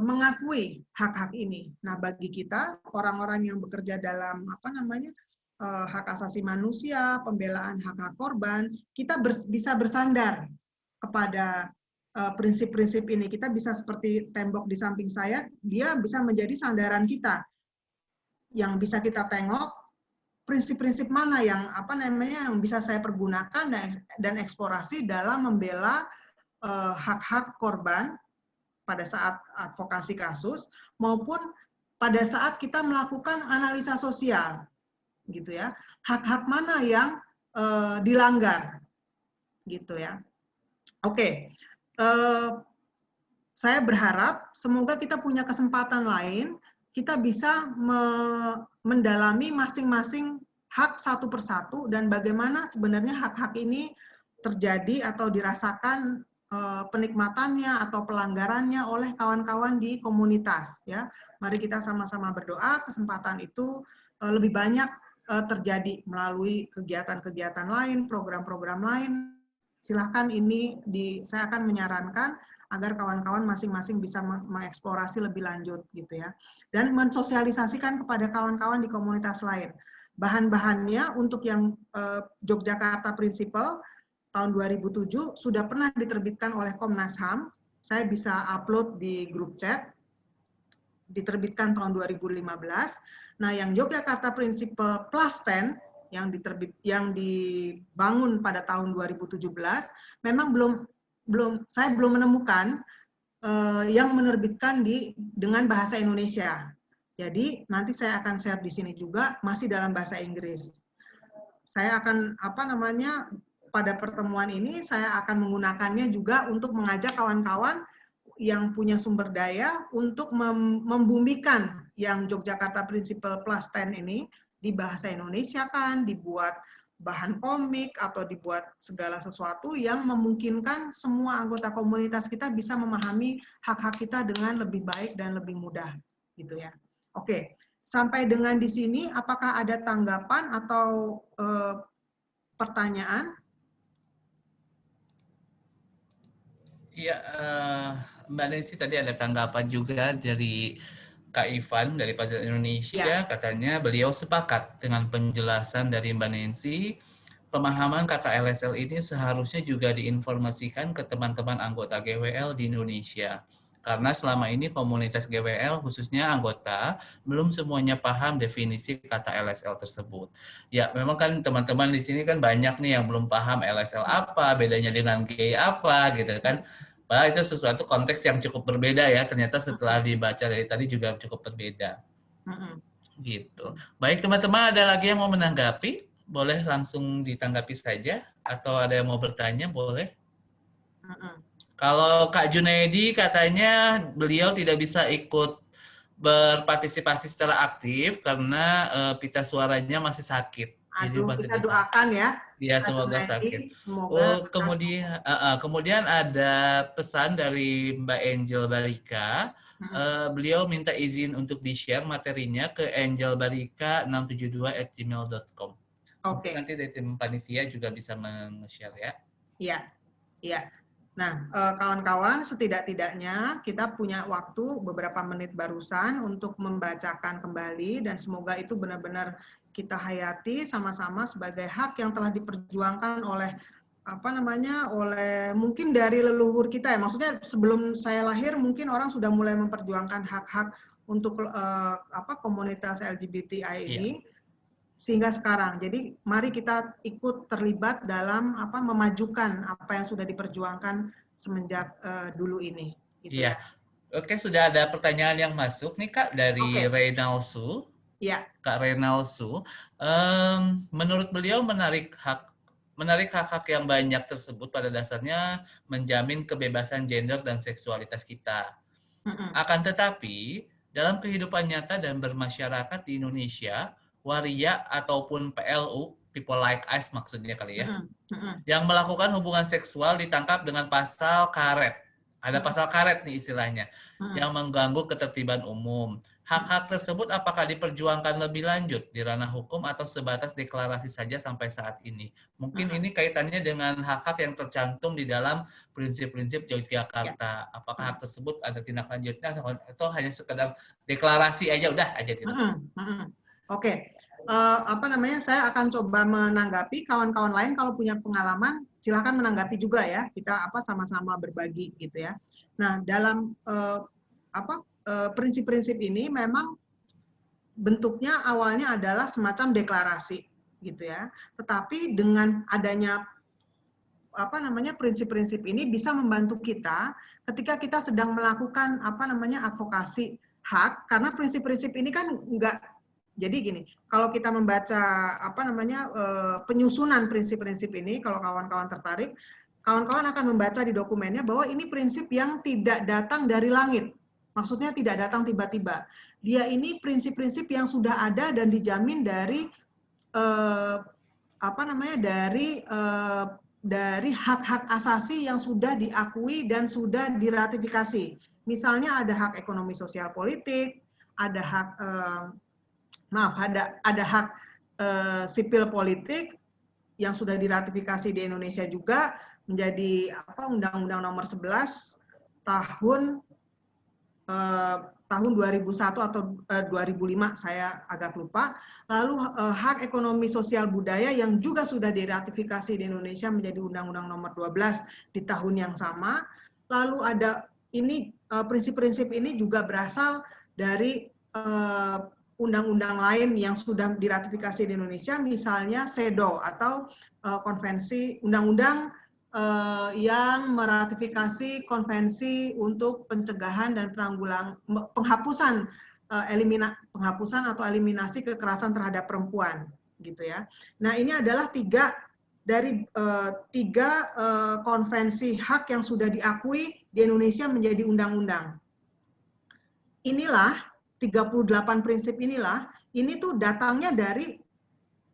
mengakui hak-hak ini. Nah, bagi kita orang-orang yang bekerja dalam hak asasi manusia, pembelaan hak-hak korban, kita bisa bersandar kepada prinsip-prinsip ini. Kita bisa seperti tembok di samping saya, dia bisa menjadi sandaran kita. Yang bisa kita tengok prinsip-prinsip mana yang yang bisa saya pergunakan dan eksplorasi dalam membela hak-hak korban pada saat advokasi kasus maupun pada saat kita melakukan analisa sosial, gitu ya. Hak-hak mana yang dilanggar, gitu ya. Oke, saya berharap semoga kita punya kesempatan lain. Kita bisa mendalami masing-masing hak satu persatu dan bagaimana sebenarnya hak-hak ini terjadi atau dirasakan penikmatannya atau pelanggarannya oleh kawan-kawan di komunitas. Ya, mari kita sama-sama berdoa kesempatan itu lebih banyak terjadi melalui kegiatan-kegiatan lain, program-program lain. Silahkan saya akan menyarankan agar kawan-kawan masing-masing bisa mengeksplorasi lebih lanjut gitu ya. Dan mensosialisasikan kepada kawan-kawan di komunitas lain. Bahan-bahannya untuk yang Yogyakarta Principle tahun 2007 sudah pernah diterbitkan oleh Komnas HAM. Saya bisa upload di grup chat. Diterbitkan tahun 2015. Nah, yang Yogyakarta Principle Plus 10 yang dibangun pada tahun 2017 memang saya belum menemukan yang menerbitkan dengan bahasa Indonesia. Jadi nanti saya akan share di sini juga masih dalam bahasa Inggris. Saya akan pada pertemuan ini saya akan menggunakannya juga untuk mengajak kawan-kawan yang punya sumber daya untuk membumikan yang Yogyakarta Principle Plus 10 ini di bahasa Indonesia kan, dibuat bahan komik atau dibuat segala sesuatu yang memungkinkan semua anggota komunitas kita bisa memahami hak-hak kita dengan lebih baik dan lebih mudah, gitu ya. Oke, sampai dengan di sini, apakah ada tanggapan atau pertanyaan? Iya, Mbak Nancy tadi ada tanggapan juga dari Kak Ivan dari Pajak Indonesia, katanya beliau sepakat dengan penjelasan dari Mbak Nancy. Pemahaman kata LSL ini seharusnya juga diinformasikan ke teman-teman anggota GWL di Indonesia. Karena selama ini komunitas GWL, khususnya anggota, belum semuanya paham definisi kata LSL tersebut. Ya, memang kan teman-teman di sini kan banyak nih yang belum paham LSL apa, bedanya dengan GI apa, gitu kan. Padahal itu sesuatu konteks yang cukup berbeda ya, ternyata setelah dibaca dari tadi juga cukup berbeda. Gitu. Baik teman-teman, ada lagi yang mau menanggapi? Boleh langsung ditanggapi saja, atau ada yang mau bertanya, boleh. Kalau Kak Junaidi katanya beliau tidak bisa ikut berpartisipasi secara aktif karena pita suaranya masih sakit. Jadi Aduh, masih kita bisa. doakan ya. Ya, Kak semoga Junaidi, sakit. semoga Kemudian ada pesan dari Mbak Angel Barika. Beliau minta izin untuk di-share materinya ke angelbarika672@gmail.com. Mungkin nanti dari tim panitia juga bisa men-share ya. Iya, iya. Nah, kawan-kawan, setidak-tidaknya kita punya waktu beberapa menit barusan untuk membacakan kembali, dan semoga itu benar-benar kita hayati sama-sama sebagai hak yang telah diperjuangkan oleh oleh mungkin dari leluhur kita ya. Maksudnya sebelum saya lahir mungkin orang sudah mulai memperjuangkan hak-hak untuk komunitas LGBTI ini. Sehingga sekarang. Jadi mari kita ikut terlibat dalam memajukan apa yang sudah diperjuangkan semenjak dulu ini. Gitu Iya. Oke, sudah ada pertanyaan yang masuk nih Kak dari Reynalsu. Iya. Kak Reynalsu, menurut beliau menarik hak-hak yang banyak tersebut pada dasarnya menjamin kebebasan gender dan seksualitas kita. Akan tetapi, dalam kehidupan nyata dan bermasyarakat di Indonesia, waria ataupun PLU, people like us maksudnya kali ya, yang melakukan hubungan seksual ditangkap dengan pasal karet. Ada pasal karet nih istilahnya, yang mengganggu ketertiban umum. Hak-hak tersebut apakah diperjuangkan lebih lanjut di ranah hukum atau sebatas deklarasi saja sampai saat ini? Mungkin ini kaitannya dengan hak-hak yang tercantum di dalam prinsip-prinsip Yogyakarta. Apakah hak tersebut ada tindak lanjutnya atau hanya sekedar deklarasi aja udah aja gitu? Oke. Saya akan coba menanggapi, kawan-kawan lain kalau punya pengalaman silahkan menanggapi juga ya, kita sama-sama berbagi gitu ya. Nah, dalam prinsip-prinsip ini memang bentuknya awalnya adalah semacam deklarasi gitu ya, tetapi dengan adanya prinsip-prinsip ini bisa membantu kita ketika kita sedang melakukan advokasi hak, karena prinsip-prinsip ini kan jadi gini, kalau kita membaca penyusunan prinsip-prinsip ini, kalau kawan-kawan tertarik, kawan-kawan akan membaca di dokumennya bahwa ini prinsip yang tidak datang dari langit. Maksudnya tidak datang tiba-tiba. Dia ini prinsip-prinsip yang sudah ada dan dijamin dari dari hak-hak asasi yang sudah diakui dan sudah diratifikasi. Misalnya ada hak ekonomi sosial politik, ada hak ada hak sipil politik yang sudah diratifikasi di Indonesia juga menjadi Undang-Undang Nomor 11 tahun 2001 atau 2005, saya agak lupa. Lalu hak ekonomi sosial budaya yang juga sudah diratifikasi di Indonesia menjadi Undang-Undang Nomor 12 di tahun yang sama. Lalu ada prinsip-prinsip ini juga berasal dari undang-undang lain yang sudah diratifikasi di Indonesia, misalnya CEDAW atau konvensi undang-undang yang meratifikasi konvensi untuk pencegahan dan penghapusan atau eliminasi kekerasan terhadap perempuan, gitu ya. Nah, ini adalah tiga konvensi hak yang sudah diakui di Indonesia menjadi undang-undang. Inilah 38 prinsip ini tuh datangnya dari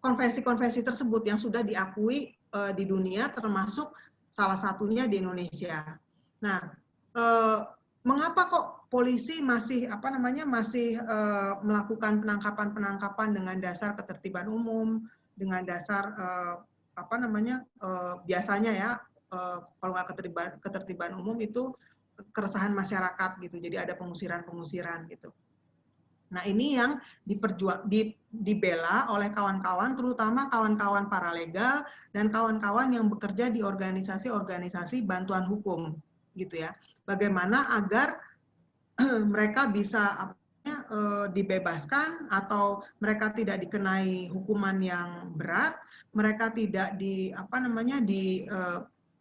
konvensi-konvensi tersebut yang sudah diakui di dunia, termasuk salah satunya di Indonesia. Nah, mengapa kok polisi masih melakukan penangkapan-penangkapan dengan dasar ketertiban umum, dengan dasar biasanya ya, kalau nggak ketertiban umum itu keresahan masyarakat gitu. Jadi ada pengusiran-pengusiran gitu. Nah, ini yang dibela oleh kawan-kawan, terutama kawan-kawan paralegal dan kawan-kawan yang bekerja di organisasi-organisasi bantuan hukum, gitu ya. Bagaimana agar mereka bisa dibebaskan atau mereka tidak dikenai hukuman yang berat, mereka tidak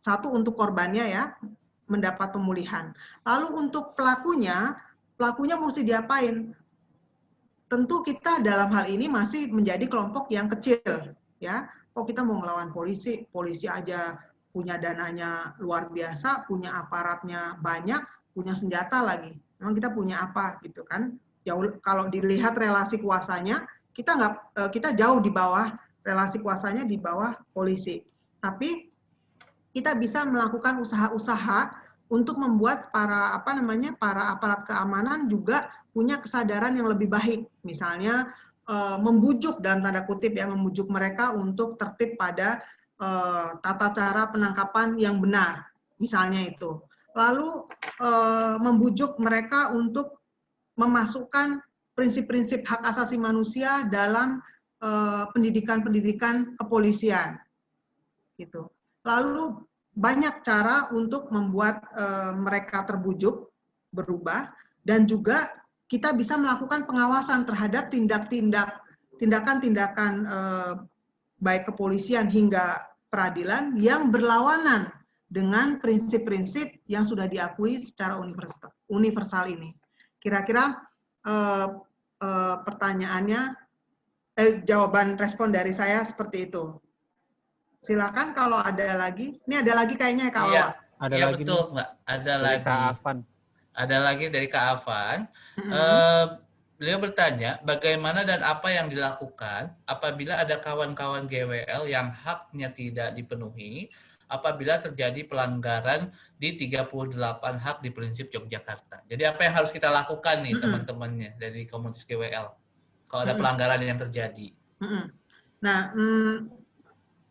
satu untuk korbannya ya, mendapat pemulihan. Lalu untuk pelakunya mesti diapain? tentu kita dalam hal ini masih menjadi kelompok yang kecil, ya. Kok kita mau ngelawan polisi? Polisi aja punya dananya luar biasa, punya aparatnya banyak, punya senjata lagi. Memang kita punya apa gitu kan? Jauh, kalau dilihat relasi kuasanya, kita jauh di bawah relasi kuasanya, di bawah polisi. Tapi kita bisa melakukan usaha-usaha untuk membuat para aparat keamanan juga punya kesadaran yang lebih baik. Misalnya membujuk, dalam tanda kutip ya, membujuk mereka untuk tertib pada tata cara penangkapan yang benar, misalnya itu. Lalu membujuk mereka untuk memasukkan prinsip-prinsip hak asasi manusia dalam pendidikan kepolisian, gitu. Lalu banyak cara untuk membuat mereka terbujuk, berubah, dan juga kita bisa melakukan pengawasan terhadap tindakan-tindakan baik kepolisian hingga peradilan yang berlawanan dengan prinsip-prinsip yang sudah diakui secara universal ini. Kira-kira pertanyaannya, jawaban respon dari saya seperti itu. Silakan kalau ada lagi. Ini ada lagi kayaknya Kak Wawa. Iya betul Mbak. Ada lagi. Kak Afan. Ada lagi dari Kak Afan. Beliau bertanya, bagaimana dan apa yang dilakukan apabila ada kawan-kawan GWL yang haknya tidak dipenuhi apabila terjadi pelanggaran di 38 hak di prinsip Yogyakarta. Jadi apa yang harus kita lakukan nih teman-temannya dari komunitas GWL kalau ada pelanggaran yang terjadi? Nah,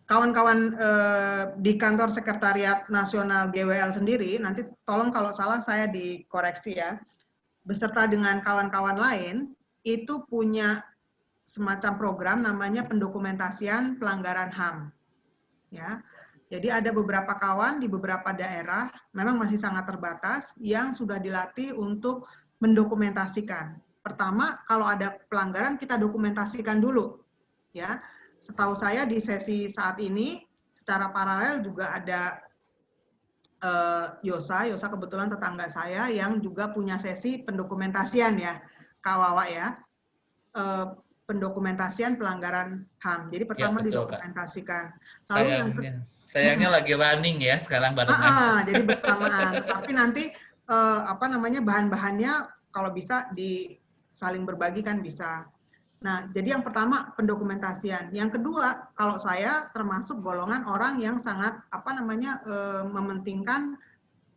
kawan-kawan di kantor Sekretariat Nasional GWL sendiri, nanti tolong kalau salah saya dikoreksi ya, beserta dengan kawan-kawan lain, itu punya semacam program namanya pendokumentasian pelanggaran HAM. Ya, jadi ada beberapa kawan di beberapa daerah, memang masih sangat terbatas, yang sudah dilatih untuk mendokumentasikan. Pertama, kalau ada pelanggaran kita dokumentasikan dulu. Ya, setahu saya di sesi saat ini, secara paralel juga ada Yosa kebetulan tetangga saya yang juga punya sesi pendokumentasian ya, Kak Wawa ya, pendokumentasian pelanggaran HAM. Jadi pertama ya, betul, didokumentasikan. Lalu sayangnya lagi running ya sekarang barengan. Jadi bersamaan. Tapi nanti bahan-bahannya kalau bisa saling berbagi kan bisa. Nah, jadi yang pertama pendokumentasian. Yang kedua, kalau saya termasuk golongan orang yang sangat mementingkan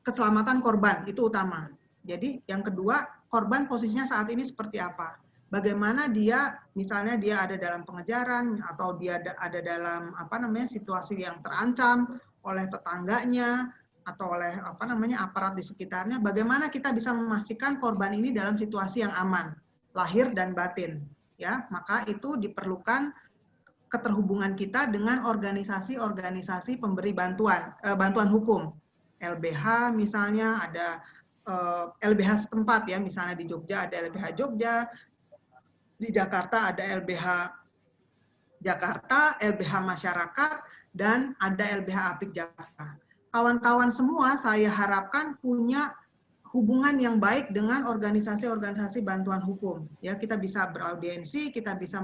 keselamatan korban, itu utama. Jadi yang kedua, korban posisinya saat ini seperti apa? Bagaimana dia, misalnya dia ada dalam pengejaran atau dia ada dalam situasi yang terancam oleh tetangganya atau oleh aparat di sekitarnya, bagaimana kita bisa memastikan korban ini dalam situasi yang aman, lahir dan batin. Ya, maka itu diperlukan keterhubungan kita dengan organisasi-organisasi pemberi bantuan hukum. LBH misalnya, ada LBH setempat ya, misalnya di Jogja ada LBH Jogja, di Jakarta ada LBH Jakarta, LBH Masyarakat, dan ada LBH Apik Jakarta. Kawan-kawan semua saya harapkan punya hubungan yang baik dengan organisasi-organisasi bantuan hukum. Ya, kita bisa beraudiensi, kita bisa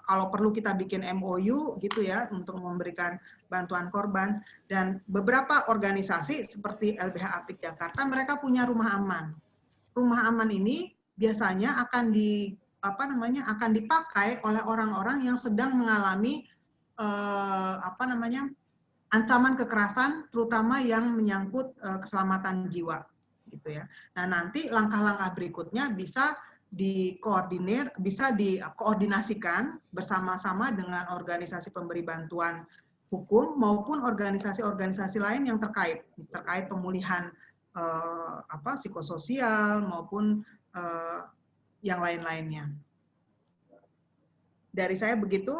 kalau perlu kita bikin MOU gitu ya untuk memberikan bantuan korban, dan beberapa organisasi seperti LBH Apik Jakarta mereka punya rumah aman. Rumah aman ini biasanya akan dipakai oleh orang-orang yang sedang mengalami ancaman kekerasan, terutama yang menyangkut keselamatan jiwa. Gitu ya. Nah, nanti langkah-langkah berikutnya bisa dikoordinasikan bersama-sama dengan organisasi pemberi bantuan hukum maupun organisasi-organisasi lain yang terkait pemulihan psikososial maupun yang lain-lainnya. Dari saya begitu.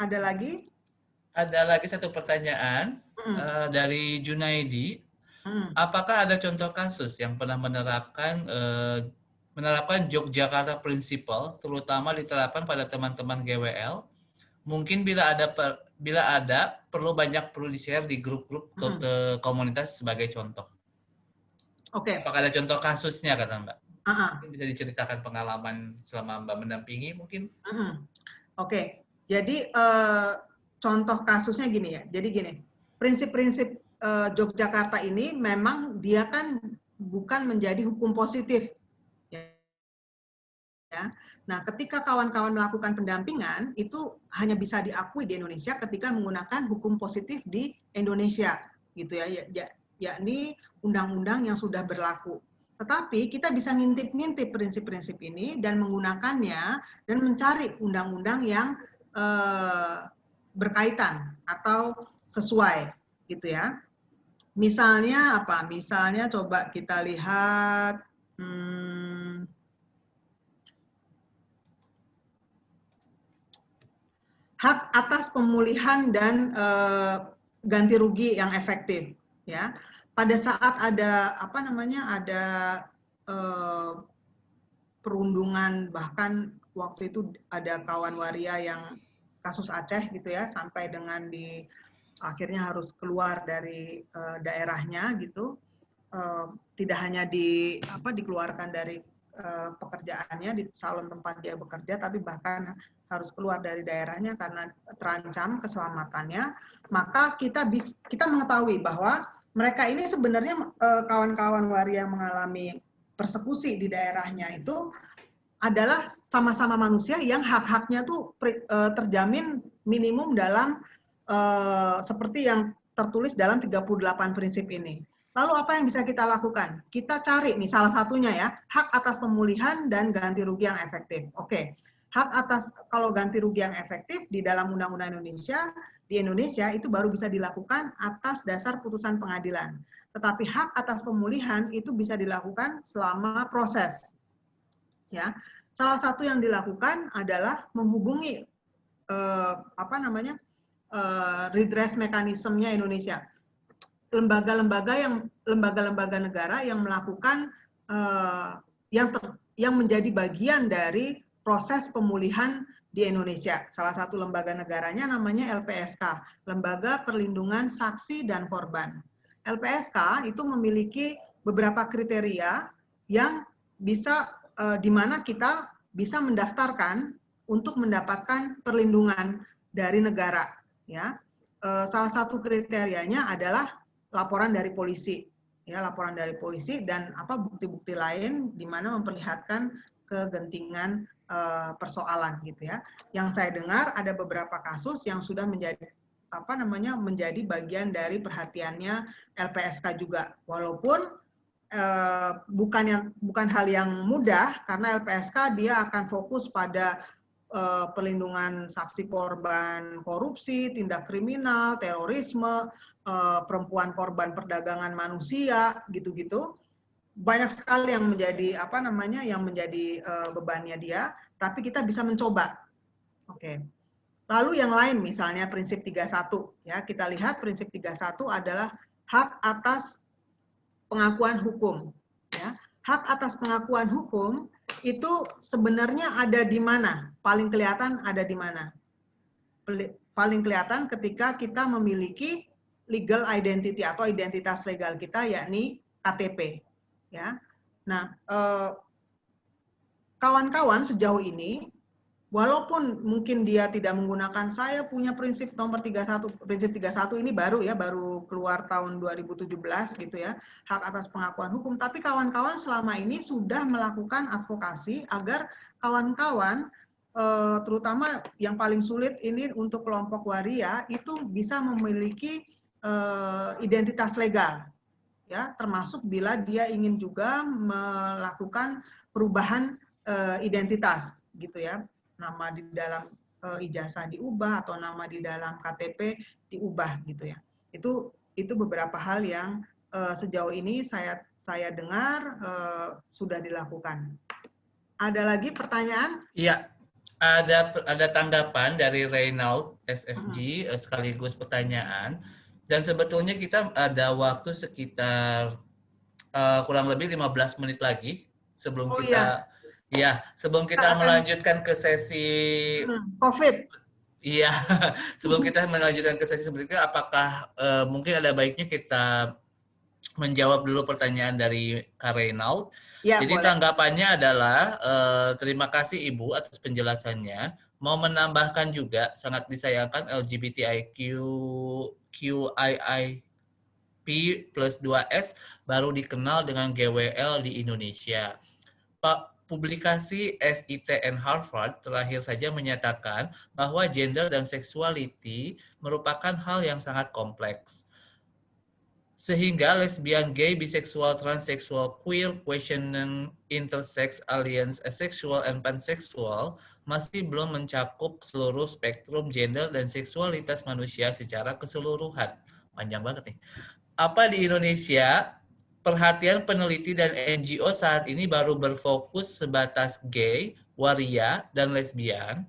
Ada lagi? Ada lagi satu pertanyaan dari Junaidi. Apakah ada contoh kasus yang pernah menerapkan Yogyakarta Principle, terutama diterapkan pada teman-teman GWL? Mungkin bila ada perlu di-share di grup-grup komunitas sebagai contoh. Oke. Apakah ada contoh kasusnya, kata Mbak? Mungkin bisa diceritakan pengalaman selama Mbak mendampingi mungkin. Oke, jadi contoh kasusnya gini ya. Jadi gini, prinsip-prinsip Yogyakarta ini memang dia kan bukan menjadi hukum positif. Ya. Nah, ketika kawan-kawan melakukan pendampingan, itu hanya bisa diakui di Indonesia ketika menggunakan hukum positif di Indonesia, gitu ya, yakni undang-undang yang sudah berlaku. Tetapi kita bisa ngintip-ngintip prinsip-prinsip ini dan menggunakannya dan mencari undang-undang yang berkaitan atau sesuai, gitu ya. Misalnya apa? Misalnya coba kita lihat hak atas pemulihan dan ganti rugi yang efektif, ya. Pada saat ada ada perundungan, bahkan waktu itu ada kawan waria yang kasus Aceh gitu ya, sampai dengan akhirnya harus keluar dari daerahnya gitu, tidak hanya dikeluarkan dari pekerjaannya di salon tempat dia bekerja, tapi bahkan harus keluar dari daerahnya karena terancam keselamatannya. Maka kita mengetahui bahwa mereka ini sebenarnya kawan-kawan waria yang mengalami persekusi di daerahnya itu adalah sama-sama manusia yang hak-haknya tuh terjamin minimum dalam seperti yang tertulis dalam 38 prinsip ini. Lalu apa yang bisa kita lakukan? Kita cari nih salah satunya ya, hak atas pemulihan dan ganti rugi yang efektif. Oke, hak atas kalau ganti rugi yang efektif di dalam Undang-Undang Indonesia, di Indonesia itu baru bisa dilakukan atas dasar putusan pengadilan. Tetapi hak atas pemulihan itu bisa dilakukan selama proses. Ya, salah satu yang dilakukan adalah menghubungi redress mekanismenya Indonesia. Lembaga-lembaga negara yang melakukan yang menjadi bagian dari proses pemulihan di Indonesia. Salah satu lembaga negaranya namanya LPSK, Lembaga Perlindungan Saksi dan Korban. LPSK itu memiliki beberapa kriteria yang bisa di mana kita bisa mendaftarkan untuk mendapatkan perlindungan dari negara. Ya, salah satu kriterianya adalah laporan dari polisi, ya, laporan dari polisi dan bukti-bukti lain di mana memperlihatkan kegentingan persoalan gitu ya. Yang saya dengar ada beberapa kasus yang sudah menjadi menjadi bagian dari perhatiannya LPSK juga, walaupun bukan hal yang mudah karena LPSK dia akan fokus pada perlindungan saksi korban korupsi, tindak kriminal, terorisme, perempuan korban perdagangan manusia, gitu-gitu. Banyak sekali yang menjadi bebannya dia, tapi kita bisa mencoba. Oke. Lalu yang lain misalnya prinsip 31 ya, kita lihat prinsip 31 adalah hak atas pengakuan hukum ya. Hak atas pengakuan hukum itu sebenarnya ada di mana? Paling kelihatan ada di mana? Paling kelihatan ketika kita memiliki legal identity atau identitas legal kita, yakni KTP. Ya, nah kawan-kawan sejauh ini, walaupun mungkin dia tidak menggunakan, saya punya prinsip nomor 31, prinsip 31 ini baru ya, baru keluar tahun 2017 gitu ya, hak atas pengakuan hukum, tapi kawan-kawan selama ini sudah melakukan advokasi agar kawan-kawan, terutama yang paling sulit ini untuk kelompok waria, itu bisa memiliki identitas legal, ya, termasuk bila dia ingin juga melakukan perubahan identitas, gitu ya. Nama di dalam ijazah diubah atau nama di dalam KTP diubah gitu ya. Itu beberapa hal yang sejauh ini saya dengar sudah dilakukan. Ada lagi pertanyaan? Iya, ada tanggapan dari Reynald SFG sekaligus pertanyaan. Dan sebetulnya kita ada waktu sekitar kurang lebih 15 menit lagi sebelum sebelum kita melanjutkan ke sesi COVID. Iya, sebelum kita melanjutkan ke sesi berikutnya, apakah mungkin ada baiknya kita menjawab dulu pertanyaan dari Kak Reynald. Ya, Jadi boleh. tanggapannya adalah terima kasih Ibu atas penjelasannya. Mau menambahkan juga sangat disayangkan LGBTIQ QIIP plus 2S baru dikenal dengan GWL di Indonesia. Pak, publikasi SITN Harvard terakhir saja menyatakan bahwa gender dan sexuality merupakan hal yang sangat kompleks. Sehingga lesbian, gay, bisexual, transseksual, queer, questioning, intersex, alliance, asexual, and pansexual masih belum mencakup seluruh spektrum gender dan seksualitas manusia secara keseluruhan. Panjang banget nih. Apa di Indonesia, perhatian peneliti dan NGO saat ini baru berfokus sebatas gay, waria, dan lesbian?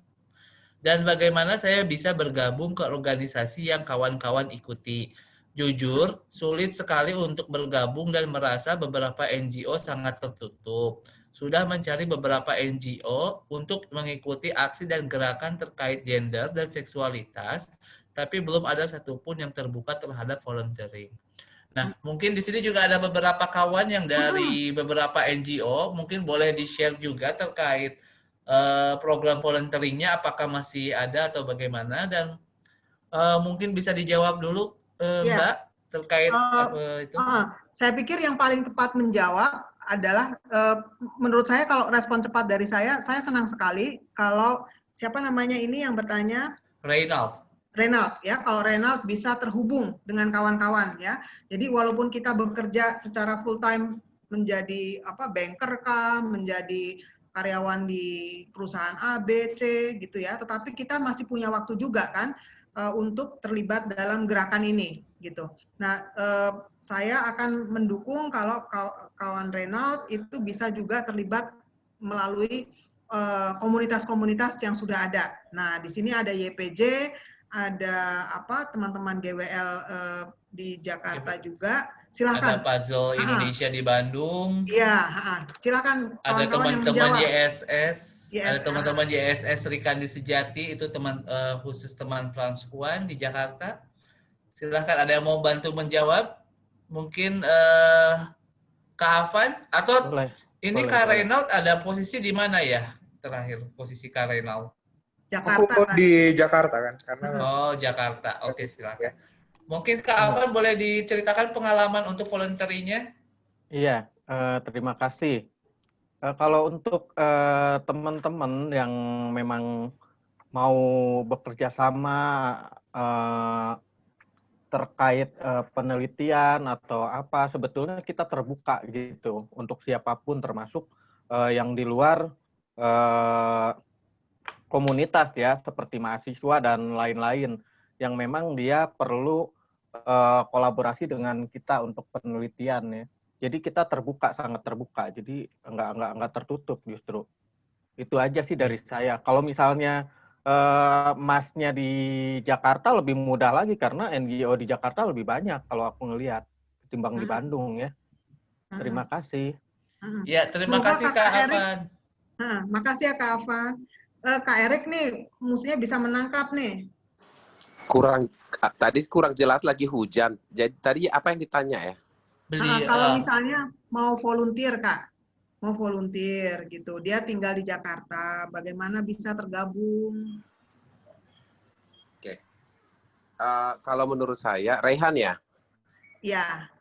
Dan bagaimana saya bisa bergabung ke organisasi yang kawan-kawan ikuti? Jujur, sulit sekali untuk bergabung dan merasa beberapa NGO sangat tertutup. Sudah mencari beberapa NGO untuk mengikuti aksi dan gerakan terkait gender dan seksualitas, tapi belum ada satupun yang terbuka terhadap volunteering. Nah, mungkin di sini juga ada beberapa kawan yang dari beberapa NGO, mungkin boleh di-share juga terkait program volunteeringnya, apakah masih ada atau bagaimana, dan mungkin bisa dijawab dulu Mbak terkait itu. Saya pikir yang paling tepat menjawab adalah menurut saya kalau respon cepat dari saya senang sekali kalau siapa namanya ini yang bertanya, Reynald ya, kalau Reynald bisa terhubung dengan kawan-kawan ya. Jadi walaupun kita bekerja secara full time menjadi banker kah, menjadi karyawan di perusahaan A, B, C gitu ya, tetapi kita masih punya waktu juga kan untuk terlibat dalam gerakan ini gitu. Nah, saya akan mendukung kalau kawan Reynald itu bisa juga terlibat melalui komunitas-komunitas yang sudah ada. Nah, di sini ada YPJ, ada teman-teman GWL di Jakarta juga. Silahkan. Ada Puzzle Indonesia di Bandung. Iya, silakan. Ada teman-teman YSS. Yes, ada teman-teman YSS Rikandi Sejati, itu teman khusus teman transpuan di Jakarta. Silahkan, ada yang mau bantu menjawab? Mungkin Kak Afan atau ini Kak Reynald ada posisi di mana ya? Terakhir posisi Kak Reynald. Jakarta. Aku di Jakarta kan, karena. Oh, Jakarta. Oke, silakan. Mungkin Kak Afan boleh diceritakan pengalaman untuk volunteeringnya? Iya, terima kasih. Kalau untuk teman-teman yang memang mau bekerja sama terkait penelitian atau apa, sebetulnya kita terbuka gitu untuk siapapun, termasuk yang di luar komunitas ya, seperti mahasiswa dan lain-lain, yang memang dia perlu kolaborasi dengan kita untuk penelitian ya. Jadi kita terbuka, sangat terbuka. Jadi nggak tertutup justru. Itu aja sih dari saya. Kalau misalnya masnya di Jakarta lebih mudah lagi karena NGO di Jakarta lebih banyak kalau aku ngelihat ketimbang di Bandung ya. Terima kasih. Ya, terima kasih Kak Afan. Makasih ya Kak Afan. Kak Erik nih, mestinya bisa menangkap nih. Tadi kurang jelas lagi hujan. Jadi tadi apa yang ditanya ya? Kalau misalnya mau volunteer Kak, mau volunteer gitu, dia tinggal di Jakarta, bagaimana bisa tergabung? Oke. Kalau menurut saya, Rehan ya? Iya.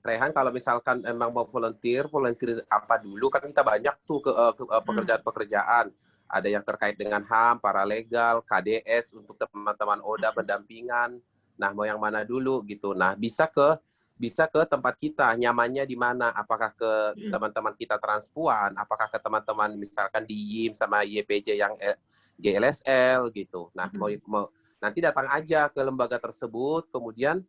Rehan, kalau misalkan emang mau volunteer apa dulu? Kan kita banyak tuh pekerjaan-pekerjaan. Ada yang terkait dengan HAM, paralegal, KDS untuk teman-teman ODA pendampingan. Nah, mau yang mana dulu gitu. Nah, bisa ke tempat kita, nyamannya di mana? Apakah ke teman-teman kita transpuan, apakah ke teman-teman misalkan di YIM sama YPJ yang GLSL gitu. Nah, mau nanti datang aja ke lembaga tersebut, kemudian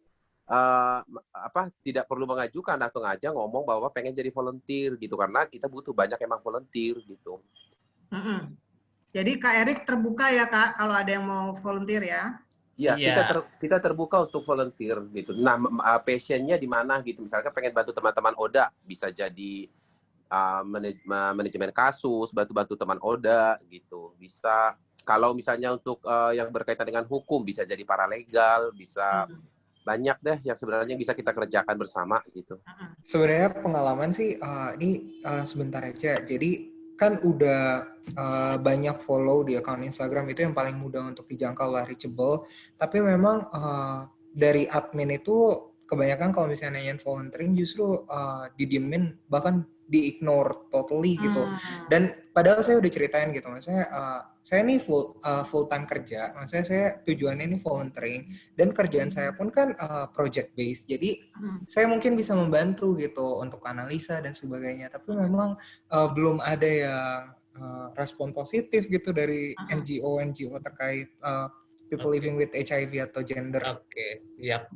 tidak perlu mengajukan, langsung aja ngomong bahwa pengen jadi volunteer gitu, karena kita butuh banyak emang volunteer gitu. Jadi Kak Erik terbuka ya Kak, kalau ada yang mau volunteer ya? Iya, kita terbuka untuk volunteer gitu. Nah, passionnya di mana gitu? Misalkan pengen bantu teman-teman ODA, bisa jadi manajemen kasus, bantu-bantu teman ODA gitu. Bisa. Kalau misalnya untuk yang berkaitan dengan hukum, bisa jadi paralegal, bisa banyak deh yang sebenarnya bisa kita kerjakan bersama gitu. Sebenarnya pengalaman sih ini sebentar aja. Jadi kan udah banyak follow di akun Instagram itu yang paling mudah untuk dijangkau lah, reachable. Tapi memang dari admin itu kebanyakan kalau misalnya nanyain volunteering justru didiemin, bahkan di-ignore totally gitu. Dan padahal saya udah ceritain gitu, maksudnya saya nih full time kerja, maksudnya saya tujuannya ini volunteering, dan kerjaan saya pun kan project based, jadi saya mungkin bisa membantu gitu untuk analisa dan sebagainya, tapi memang belum ada yang respon positif gitu dari NGO terkait people living with HIV atau gender. Oke, siap.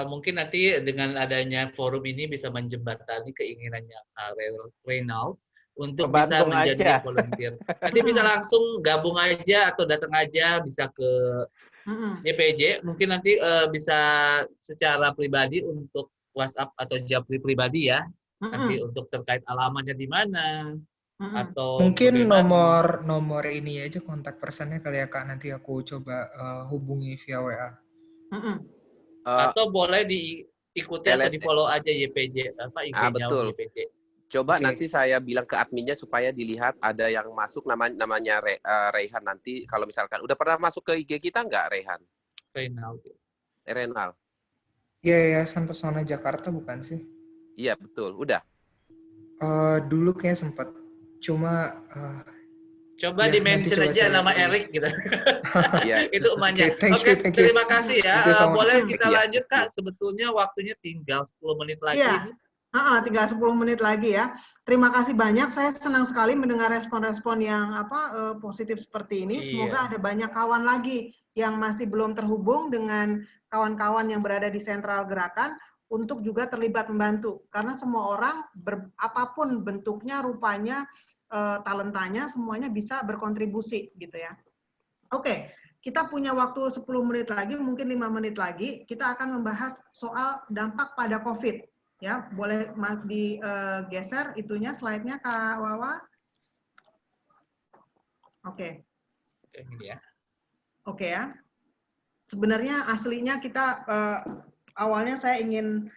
Mungkin nanti dengan adanya forum ini bisa menjembatani keinginannya Kak Reynald untuk bisa menjadi volunteer. Nanti bisa langsung gabung aja atau datang aja, bisa ke YPJ. Mungkin nanti bisa secara pribadi untuk WhatsApp atau Japri pribadi ya. Nanti untuk terkait alamatnya di mana. Atau mungkin nomor ini aja kontak personnya kali ya Kak, nanti aku coba hubungi via WA. Atau boleh diikuti atau di follow aja YPJ IG-nya betul. YPJ. Coba nanti saya bilang ke adminnya supaya dilihat ada yang masuk namanya Rehan nanti. Kalau misalkan udah pernah masuk ke IG kita nggak Rehan? Renal. Iya, Pesona Jakarta bukan sih? Iya betul, udah. Dulu kayak sempat. Cuma coba di-mention aja nama Erik gitu. Itu emaknya. Oke, terima kasih ya. Boleh kita lanjut Kak, sebetulnya waktunya tinggal 10 menit lagi. Tinggal 10 menit lagi ya. Terima kasih banyak. Saya senang sekali mendengar respon-respon yang positif seperti ini. Semoga ada banyak kawan lagi yang masih belum terhubung dengan kawan-kawan yang berada di sentral gerakan untuk juga terlibat membantu. Karena semua orang apapun bentuknya, rupanya, talentanya, semuanya bisa berkontribusi gitu ya. Oke, kita punya waktu 10 menit lagi, mungkin 5 menit lagi, kita akan membahas soal dampak pada COVID. Ya, boleh digeser itunya slide-nya Kak Wawa. Oke. Oke ya. Sebenarnya aslinya kita awalnya saya ingin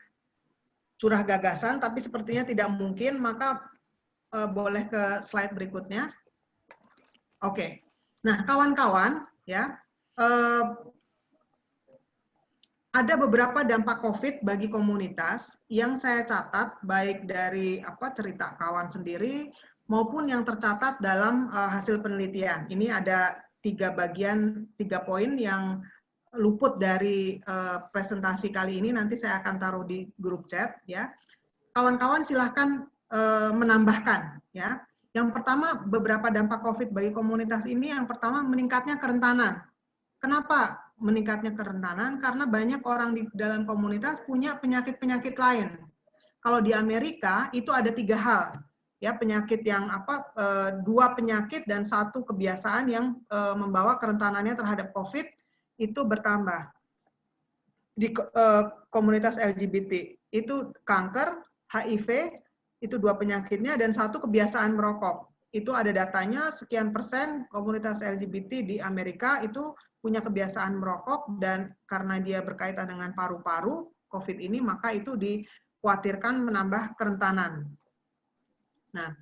curah gagasan, tapi sepertinya tidak mungkin, maka boleh ke slide berikutnya. Oke. Nah, kawan-kawan, ya, ada beberapa dampak COVID bagi komunitas yang saya catat, baik dari cerita kawan sendiri maupun yang tercatat dalam hasil penelitian. Ini ada 3 poin yang luput dari presentasi kali ini. Nanti saya akan taruh di grup chat, ya. Kawan-kawan silahkan menambahkan, ya. Yang pertama, beberapa dampak COVID bagi komunitas ini, yang pertama meningkatnya kerentanan. Kenapa meningkatnya kerentanan? Karena banyak orang di dalam komunitas punya penyakit-penyakit lain. Kalau di Amerika itu ada 3 hal, ya, penyakit yang 2 penyakit dan 1 kebiasaan yang membawa kerentanannya terhadap COVID itu bertambah di komunitas LGBT. Itu kanker, HIV, itu 2 penyakitnya, dan 1 kebiasaan merokok. Itu ada datanya, sekian persen komunitas LGBT di Amerika itu punya kebiasaan merokok, dan karena dia berkaitan dengan paru-paru COVID ini, maka itu dikhawatirkan menambah kerentanan. Nah,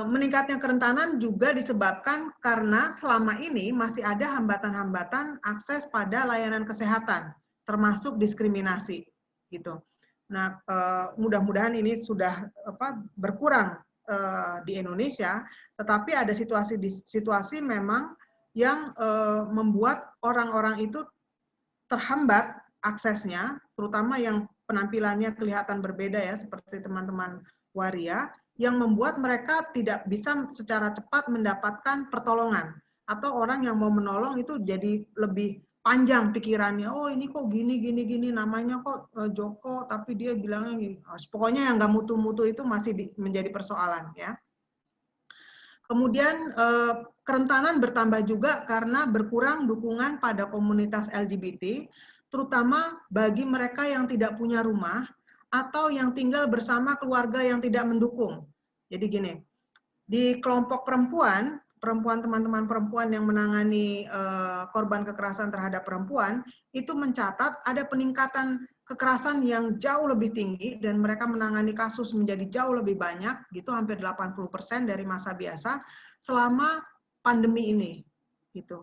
meningkatnya kerentanan juga disebabkan karena selama ini masih ada hambatan-hambatan akses pada layanan kesehatan, termasuk diskriminasi, gitu. Nah, mudah-mudahan ini sudah berkurang di Indonesia, tetapi ada situasi memang yang membuat orang-orang itu terhambat aksesnya, terutama yang penampilannya kelihatan berbeda ya, seperti teman-teman waria, yang membuat mereka tidak bisa secara cepat mendapatkan pertolongan, atau orang yang mau menolong itu jadi lebih panjang pikirannya. Oh, ini kok gini, namanya kok Joko, tapi dia bilangnya gini. Pokoknya yang nggak mutu-mutu itu masih menjadi persoalan, ya. Kemudian kerentanan bertambah juga karena berkurang dukungan pada komunitas LGBT, terutama bagi mereka yang tidak punya rumah atau yang tinggal bersama keluarga yang tidak mendukung. Jadi gini, di kelompok perempuan teman-teman perempuan yang menangani korban kekerasan terhadap perempuan itu mencatat ada peningkatan kekerasan yang jauh lebih tinggi dan mereka menangani kasus menjadi jauh lebih banyak, gitu hampir 80% dari masa biasa selama pandemi ini, gitu.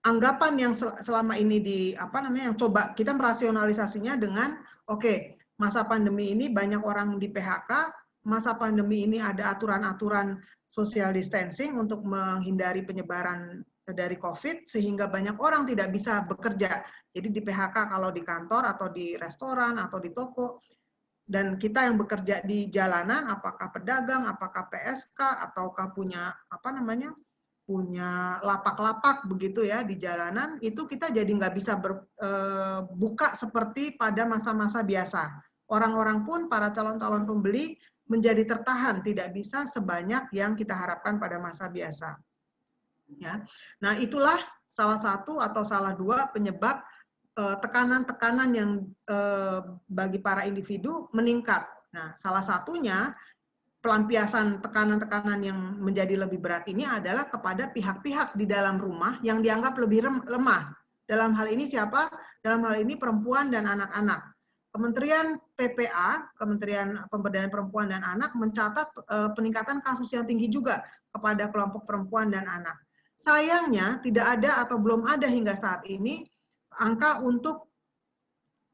Anggapan yang selama ini yang coba kita merasionalisasinya dengan oke, masa pandemi ini banyak orang di PHK, masa pandemi ini ada aturan-aturan social distancing untuk menghindari penyebaran dari COVID sehingga banyak orang tidak bisa bekerja. Jadi di PHK kalau di kantor atau di restoran atau di toko, dan kita yang bekerja di jalanan, apakah pedagang, apakah PSK, ataukah punya punya lapak-lapak begitu ya di jalanan, itu kita jadi nggak bisa buka seperti pada masa-masa biasa. Orang-orang pun para calon-calon pembeli menjadi tertahan, tidak bisa sebanyak yang kita harapkan pada masa biasa. Ya, nah itulah salah satu atau salah dua penyebab tekanan-tekanan yang bagi para individu meningkat. Nah, salah satunya pelampiasan tekanan-tekanan yang menjadi lebih berat ini adalah kepada pihak-pihak di dalam rumah yang dianggap lebih lemah. Dalam hal ini siapa? Dalam hal ini perempuan dan anak-anak. Kementerian PPA, Kementerian Pemberdayaan Perempuan dan Anak, mencatat peningkatan kasus yang tinggi juga kepada kelompok perempuan dan anak. Sayangnya tidak ada atau belum ada hingga saat ini angka untuk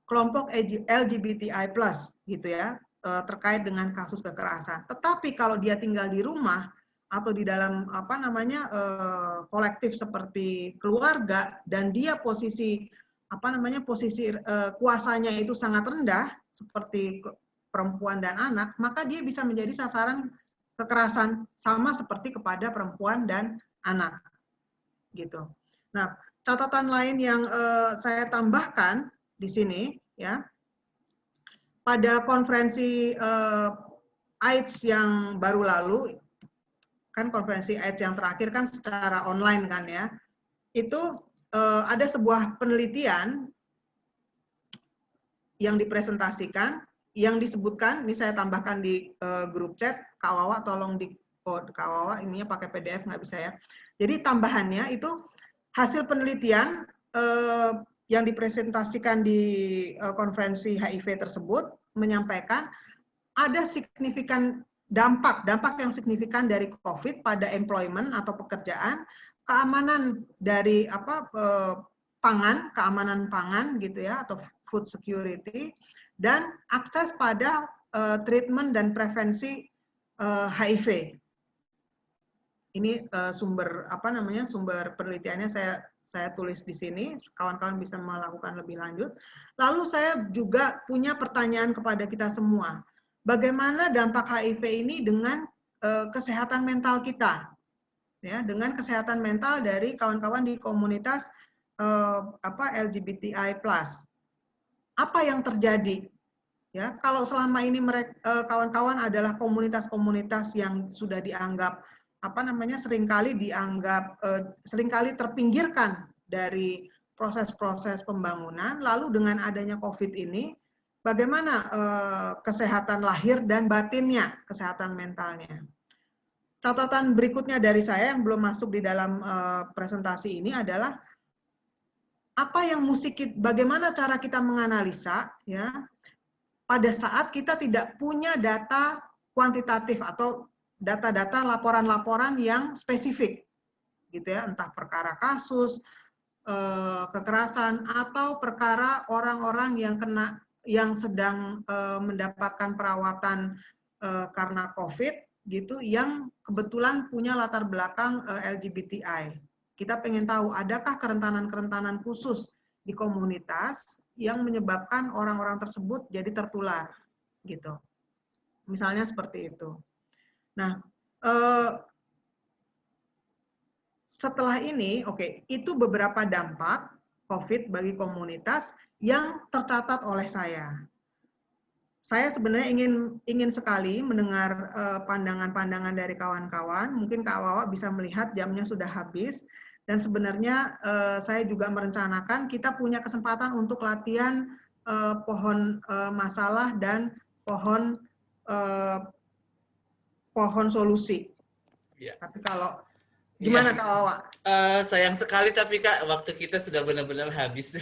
kelompok LGBTI+, gitu ya, terkait dengan kasus kekerasan. Tetapi kalau dia tinggal di rumah atau di dalam kolektif seperti keluarga dan dia posisi kuasanya itu sangat rendah seperti perempuan dan anak, maka dia bisa menjadi sasaran kekerasan sama seperti kepada perempuan dan anak, gitu. Nah, catatan lain yang saya tambahkan di sini, ya, pada konferensi AIDS yang baru lalu, kan konferensi AIDS yang terakhir kan secara online kan ya, itu ada sebuah penelitian yang dipresentasikan, yang disebutkan, ini saya tambahkan di grup chat, Kak Wawa tolong di code, Kak Wawa ininya pakai PDF nggak bisa ya. Jadi tambahannya itu hasil penelitian yang dipresentasikan di konferensi HIV tersebut menyampaikan ada signifikan dampak yang signifikan dari COVID pada employment atau pekerjaan, keamanan dari pangan, keamanan pangan gitu ya, atau food security, dan akses pada treatment dan prevensi HIV. Ini sumber penelitiannya saya tulis di sini, kawan-kawan bisa melakukan lebih lanjut. Lalu saya juga punya pertanyaan kepada kita semua. Bagaimana dampak HIV ini dengan kesehatan mental kita? Ya, dengan kesehatan mental dari kawan-kawan di komunitas LGBTI+. Apa yang terjadi? Ya, kalau selama ini kawan-kawan adalah komunitas-komunitas yang sudah dianggap seringkali terpinggirkan dari proses-proses pembangunan, lalu dengan adanya COVID ini, bagaimana kesehatan lahir dan batinnya, kesehatan mentalnya. Catatan berikutnya dari saya yang belum masuk di dalam presentasi ini adalah bagaimana cara kita menganalisa ya pada saat kita tidak punya data kuantitatif atau data-data laporan-laporan yang spesifik, gitu ya, entah perkara kasus kekerasan atau perkara orang-orang yang sedang mendapatkan perawatan karena COVID, gitu, yang kebetulan punya latar belakang LGBTI. Kita pengen tahu adakah kerentanan-kerentanan khusus di komunitas yang menyebabkan orang-orang tersebut jadi tertular, gitu. Misalnya seperti itu. Nah, setelah ini, itu beberapa dampak COVID bagi komunitas yang tercatat oleh saya. Saya sebenarnya ingin sekali mendengar pandangan-pandangan dari kawan-kawan. Mungkin Kak Wawa bisa melihat jamnya sudah habis. Dan sebenarnya saya juga merencanakan kita punya kesempatan untuk latihan pohon masalah dan pohon solusi. Ya. Tapi kalau gimana Kak Wawa? Sayang sekali tapi Kak, waktu kita sudah benar-benar habis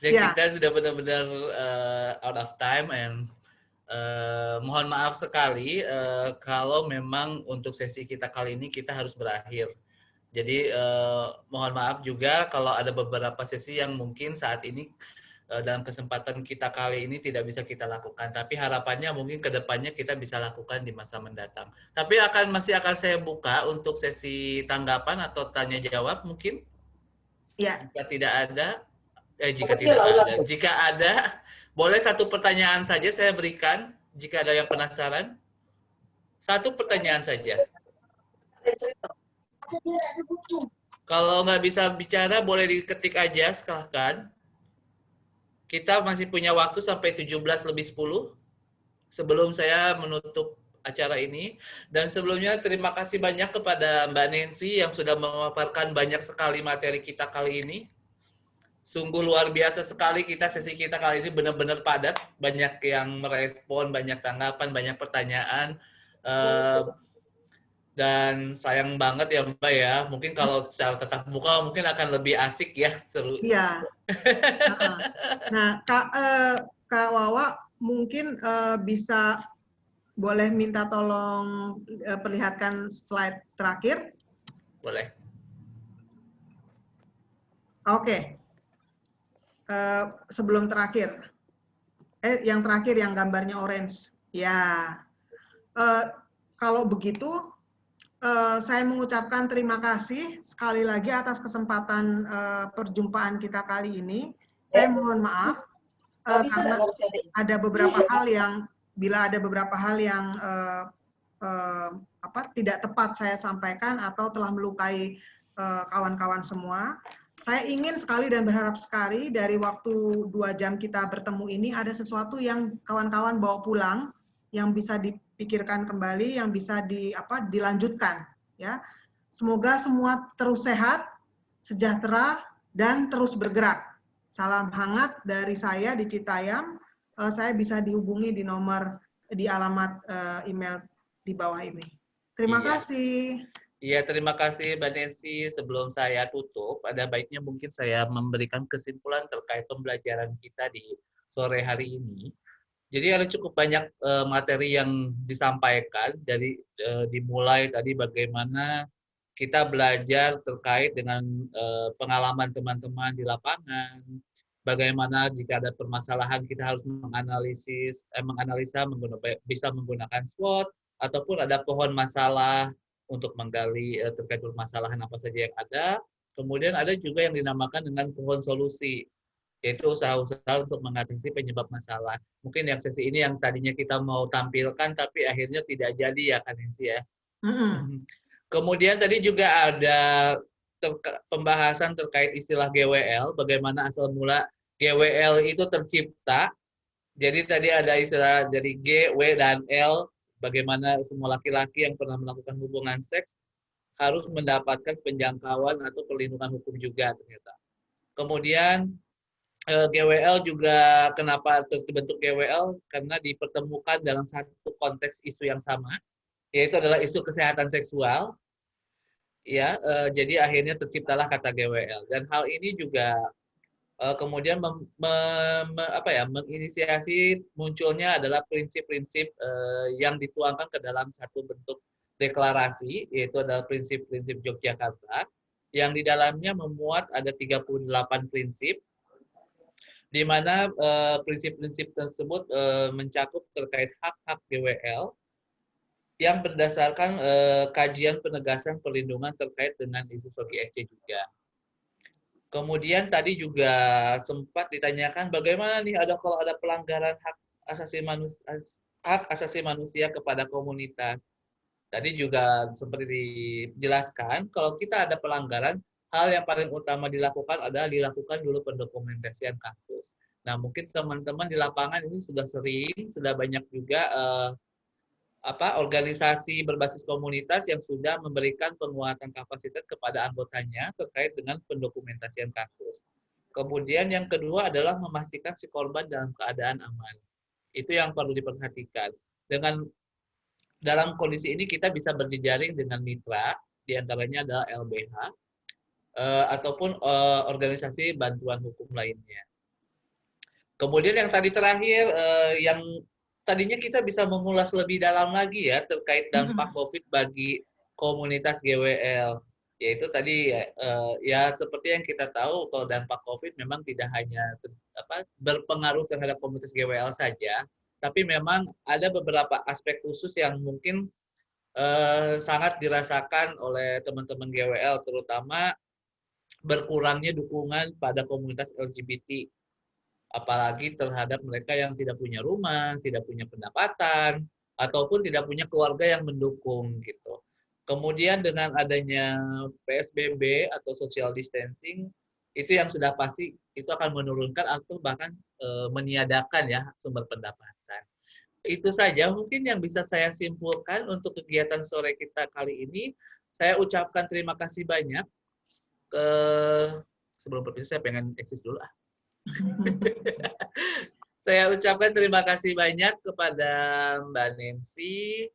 dan kita sudah benar-benar out of time and mohon maaf sekali kalau memang untuk sesi kita kali ini kita harus berakhir. Jadi mohon maaf juga kalau ada beberapa sesi yang mungkin saat ini dalam kesempatan kita kali ini tidak bisa kita lakukan. Tapi harapannya mungkin ke depannya kita bisa lakukan di masa mendatang. Tapi masih akan saya buka untuk sesi tanggapan atau tanya jawab mungkin. Ya. Jika tidak ada, jika ada, boleh satu pertanyaan saja saya berikan. Jika ada yang penasaran, satu pertanyaan saja. Kalau nggak bisa bicara, boleh diketik aja, silahkan. Kita masih punya waktu sampai 17:10 sebelum saya menutup acara ini. Dan sebelumnya terima kasih banyak kepada Mbak Nancy yang sudah memaparkan banyak sekali materi kita kali ini. Sungguh luar biasa sekali sesi kita kali ini benar-benar padat. Banyak yang merespon, banyak tanggapan, banyak pertanyaan. Dan sayang banget ya Mbak ya, mungkin kalau secara tatap muka mungkin akan lebih asik ya, seru. Iya. Nah, Kak Wawa mungkin bisa boleh minta tolong perlihatkan slide terakhir? Boleh. Oke. Sebelum terakhir. Yang terakhir yang gambarnya orange. Ya. Kalau begitu, saya mengucapkan terima kasih sekali lagi atas kesempatan perjumpaan kita kali ini. Saya mohon maaf karena ada beberapa hal yang tidak tepat saya sampaikan atau telah melukai kawan-kawan semua. Saya ingin sekali dan berharap sekali dari waktu 2 jam kita bertemu ini ada sesuatu yang kawan-kawan bawa pulang yang bisa dipikirkan kembali, yang bisa dilanjutkan, ya. Semoga semua terus sehat, sejahtera, dan terus bergerak. Salam hangat dari saya di Citayam. Saya bisa dihubungi di alamat email di bawah ini. Terima kasih. Iya, terima kasih Mbak Nancy. Sebelum saya tutup, ada baiknya mungkin saya memberikan kesimpulan terkait pembelajaran kita di sore hari ini. Jadi ada cukup banyak materi yang disampaikan, dari dimulai tadi bagaimana kita belajar terkait dengan pengalaman teman-teman di lapangan, bagaimana jika ada permasalahan kita harus menganalisa bisa menggunakan SWOT, ataupun ada pohon masalah untuk menggali terkait permasalahan apa saja yang ada. Kemudian ada juga yang dinamakan dengan pohon solusi, yaitu usaha-usaha untuk mengatasi penyebab masalah. Mungkin yang sesi ini yang tadinya kita mau tampilkan, tapi akhirnya tidak jadi ya, Kak Nancy ya. Kemudian tadi juga ada pembahasan terkait istilah GWL, bagaimana asal mula GWL itu tercipta. Jadi tadi ada istilah dari G, W, dan L, bagaimana semua laki-laki yang pernah melakukan hubungan seks harus mendapatkan penjangkauan atau perlindungan hukum juga ternyata. Kemudian GWL juga, kenapa terbentuk GWL? Karena dipertemukan dalam satu konteks isu yang sama, yaitu adalah isu kesehatan seksual. Ya, jadi akhirnya terciptalah kata GWL. Dan hal ini juga kemudian menginisiasi munculnya adalah prinsip-prinsip yang dituangkan ke dalam satu bentuk deklarasi, yaitu adalah prinsip-prinsip Yogyakarta, yang di dalamnya memuat ada 38 prinsip, di mana prinsip-prinsip tersebut mencakup terkait hak-hak GWL yang berdasarkan kajian penegasan perlindungan terkait dengan isu SOGI-SC juga. Kemudian tadi juga sempat ditanyakan bagaimana nih kalau ada pelanggaran hak asasi manusia kepada komunitas. Tadi juga seperti dijelaskan, kalau kita ada pelanggaran, hal yang paling utama dilakukan adalah dilakukan dulu pendokumentasian kasus. Nah, mungkin teman-teman di lapangan ini sudah banyak juga organisasi berbasis komunitas yang sudah memberikan penguatan kapasitas kepada anggotanya terkait dengan pendokumentasian kasus. Kemudian yang kedua adalah memastikan si korban dalam keadaan aman. Itu yang perlu diperhatikan. Dengan dalam kondisi ini kita bisa berjejaring dengan mitra, diantaranya adalah LBH, ataupun organisasi bantuan hukum lainnya. Kemudian yang tadi terakhir, yang tadinya kita bisa mengulas lebih dalam lagi ya terkait dampak COVID bagi komunitas GWL. Yaitu tadi ya seperti yang kita tahu kalau dampak COVID memang tidak hanya berpengaruh terhadap komunitas GWL saja, tapi memang ada beberapa aspek khusus yang mungkin sangat dirasakan oleh teman-teman GWL, terutama berkurangnya dukungan pada komunitas LGBT. Apalagi terhadap mereka yang tidak punya rumah, tidak punya pendapatan, ataupun tidak punya keluarga yang mendukung gitu. Kemudian dengan adanya PSBB atau social distancing, itu yang sudah pasti itu akan menurunkan atau bahkan meniadakan ya sumber pendapatan. Itu saja mungkin yang bisa saya simpulkan untuk kegiatan sore kita kali ini. Saya ucapkan terima kasih banyak. Sebelum berpisah saya pengen eksis dulu. Saya ucapkan terima kasih banyak kepada Mbak Nancy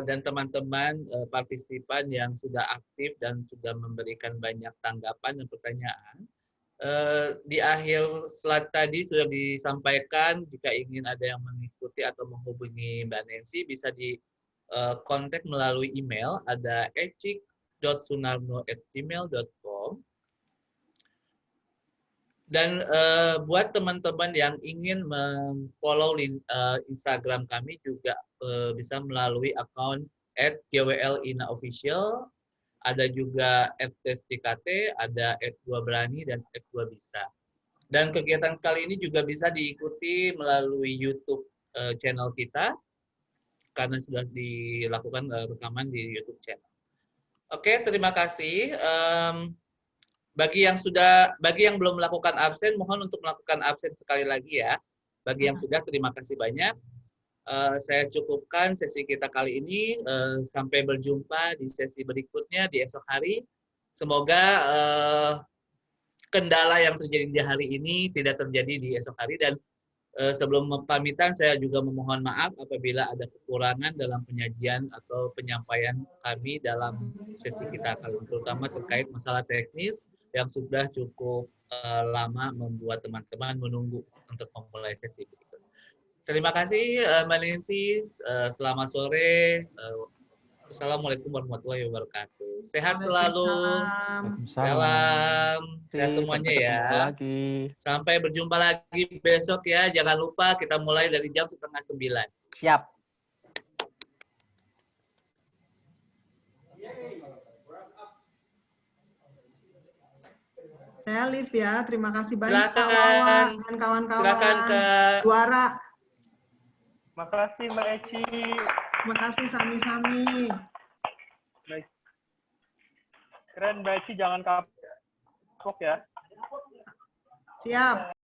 dan teman-teman partisipan yang sudah aktif dan sudah memberikan banyak tanggapan dan pertanyaan. Di akhir slide tadi sudah disampaikan jika ingin ada yang mengikuti atau menghubungi Mbak Nancy bisa di kontak melalui email, ada ecik.sunarno@gmail.com. Dan buat teman-teman yang ingin follow Instagram kami juga bisa melalui akun @gwlinaofficial, ada juga @tesjkt, ada @2berani dan @2bisa. Dan kegiatan kali ini juga bisa diikuti melalui YouTube channel kita karena sudah dilakukan rekaman di YouTube channel. Oke, terima kasih. Bagi yang belum melakukan absen, mohon untuk melakukan absen sekali lagi ya. Bagi yang sudah, terima kasih banyak. Saya cukupkan sesi kita kali ini. Sampai berjumpa di sesi berikutnya di esok hari. Semoga kendala yang terjadi di hari ini tidak terjadi di esok hari. Dan sebelum pamitan, saya juga memohon maaf apabila ada kekurangan dalam penyajian atau penyampaian kami dalam sesi kita kali ini, terutama terkait masalah teknis yang sudah cukup lama membuat teman-teman menunggu untuk memulai sesi berikut. Terima kasih Mbak Nancy, selamat sore. Assalamualaikum warahmatullahi wabarakatuh. Sehat selalu. Salam. Sehat semuanya ya. Sampai berjumpa lagi besok ya. Jangan lupa kita mulai dari jam 8:30. Siap. Saya live ya, terima kasih banyak Silakan. Kak Wawa dan kawan-kawan. Silakan Kak. Juara. Makasih Mbak Eci. Terima kasih sami-sami. Baik. Keren Mbak Eci, jangan kapok ya. Siap.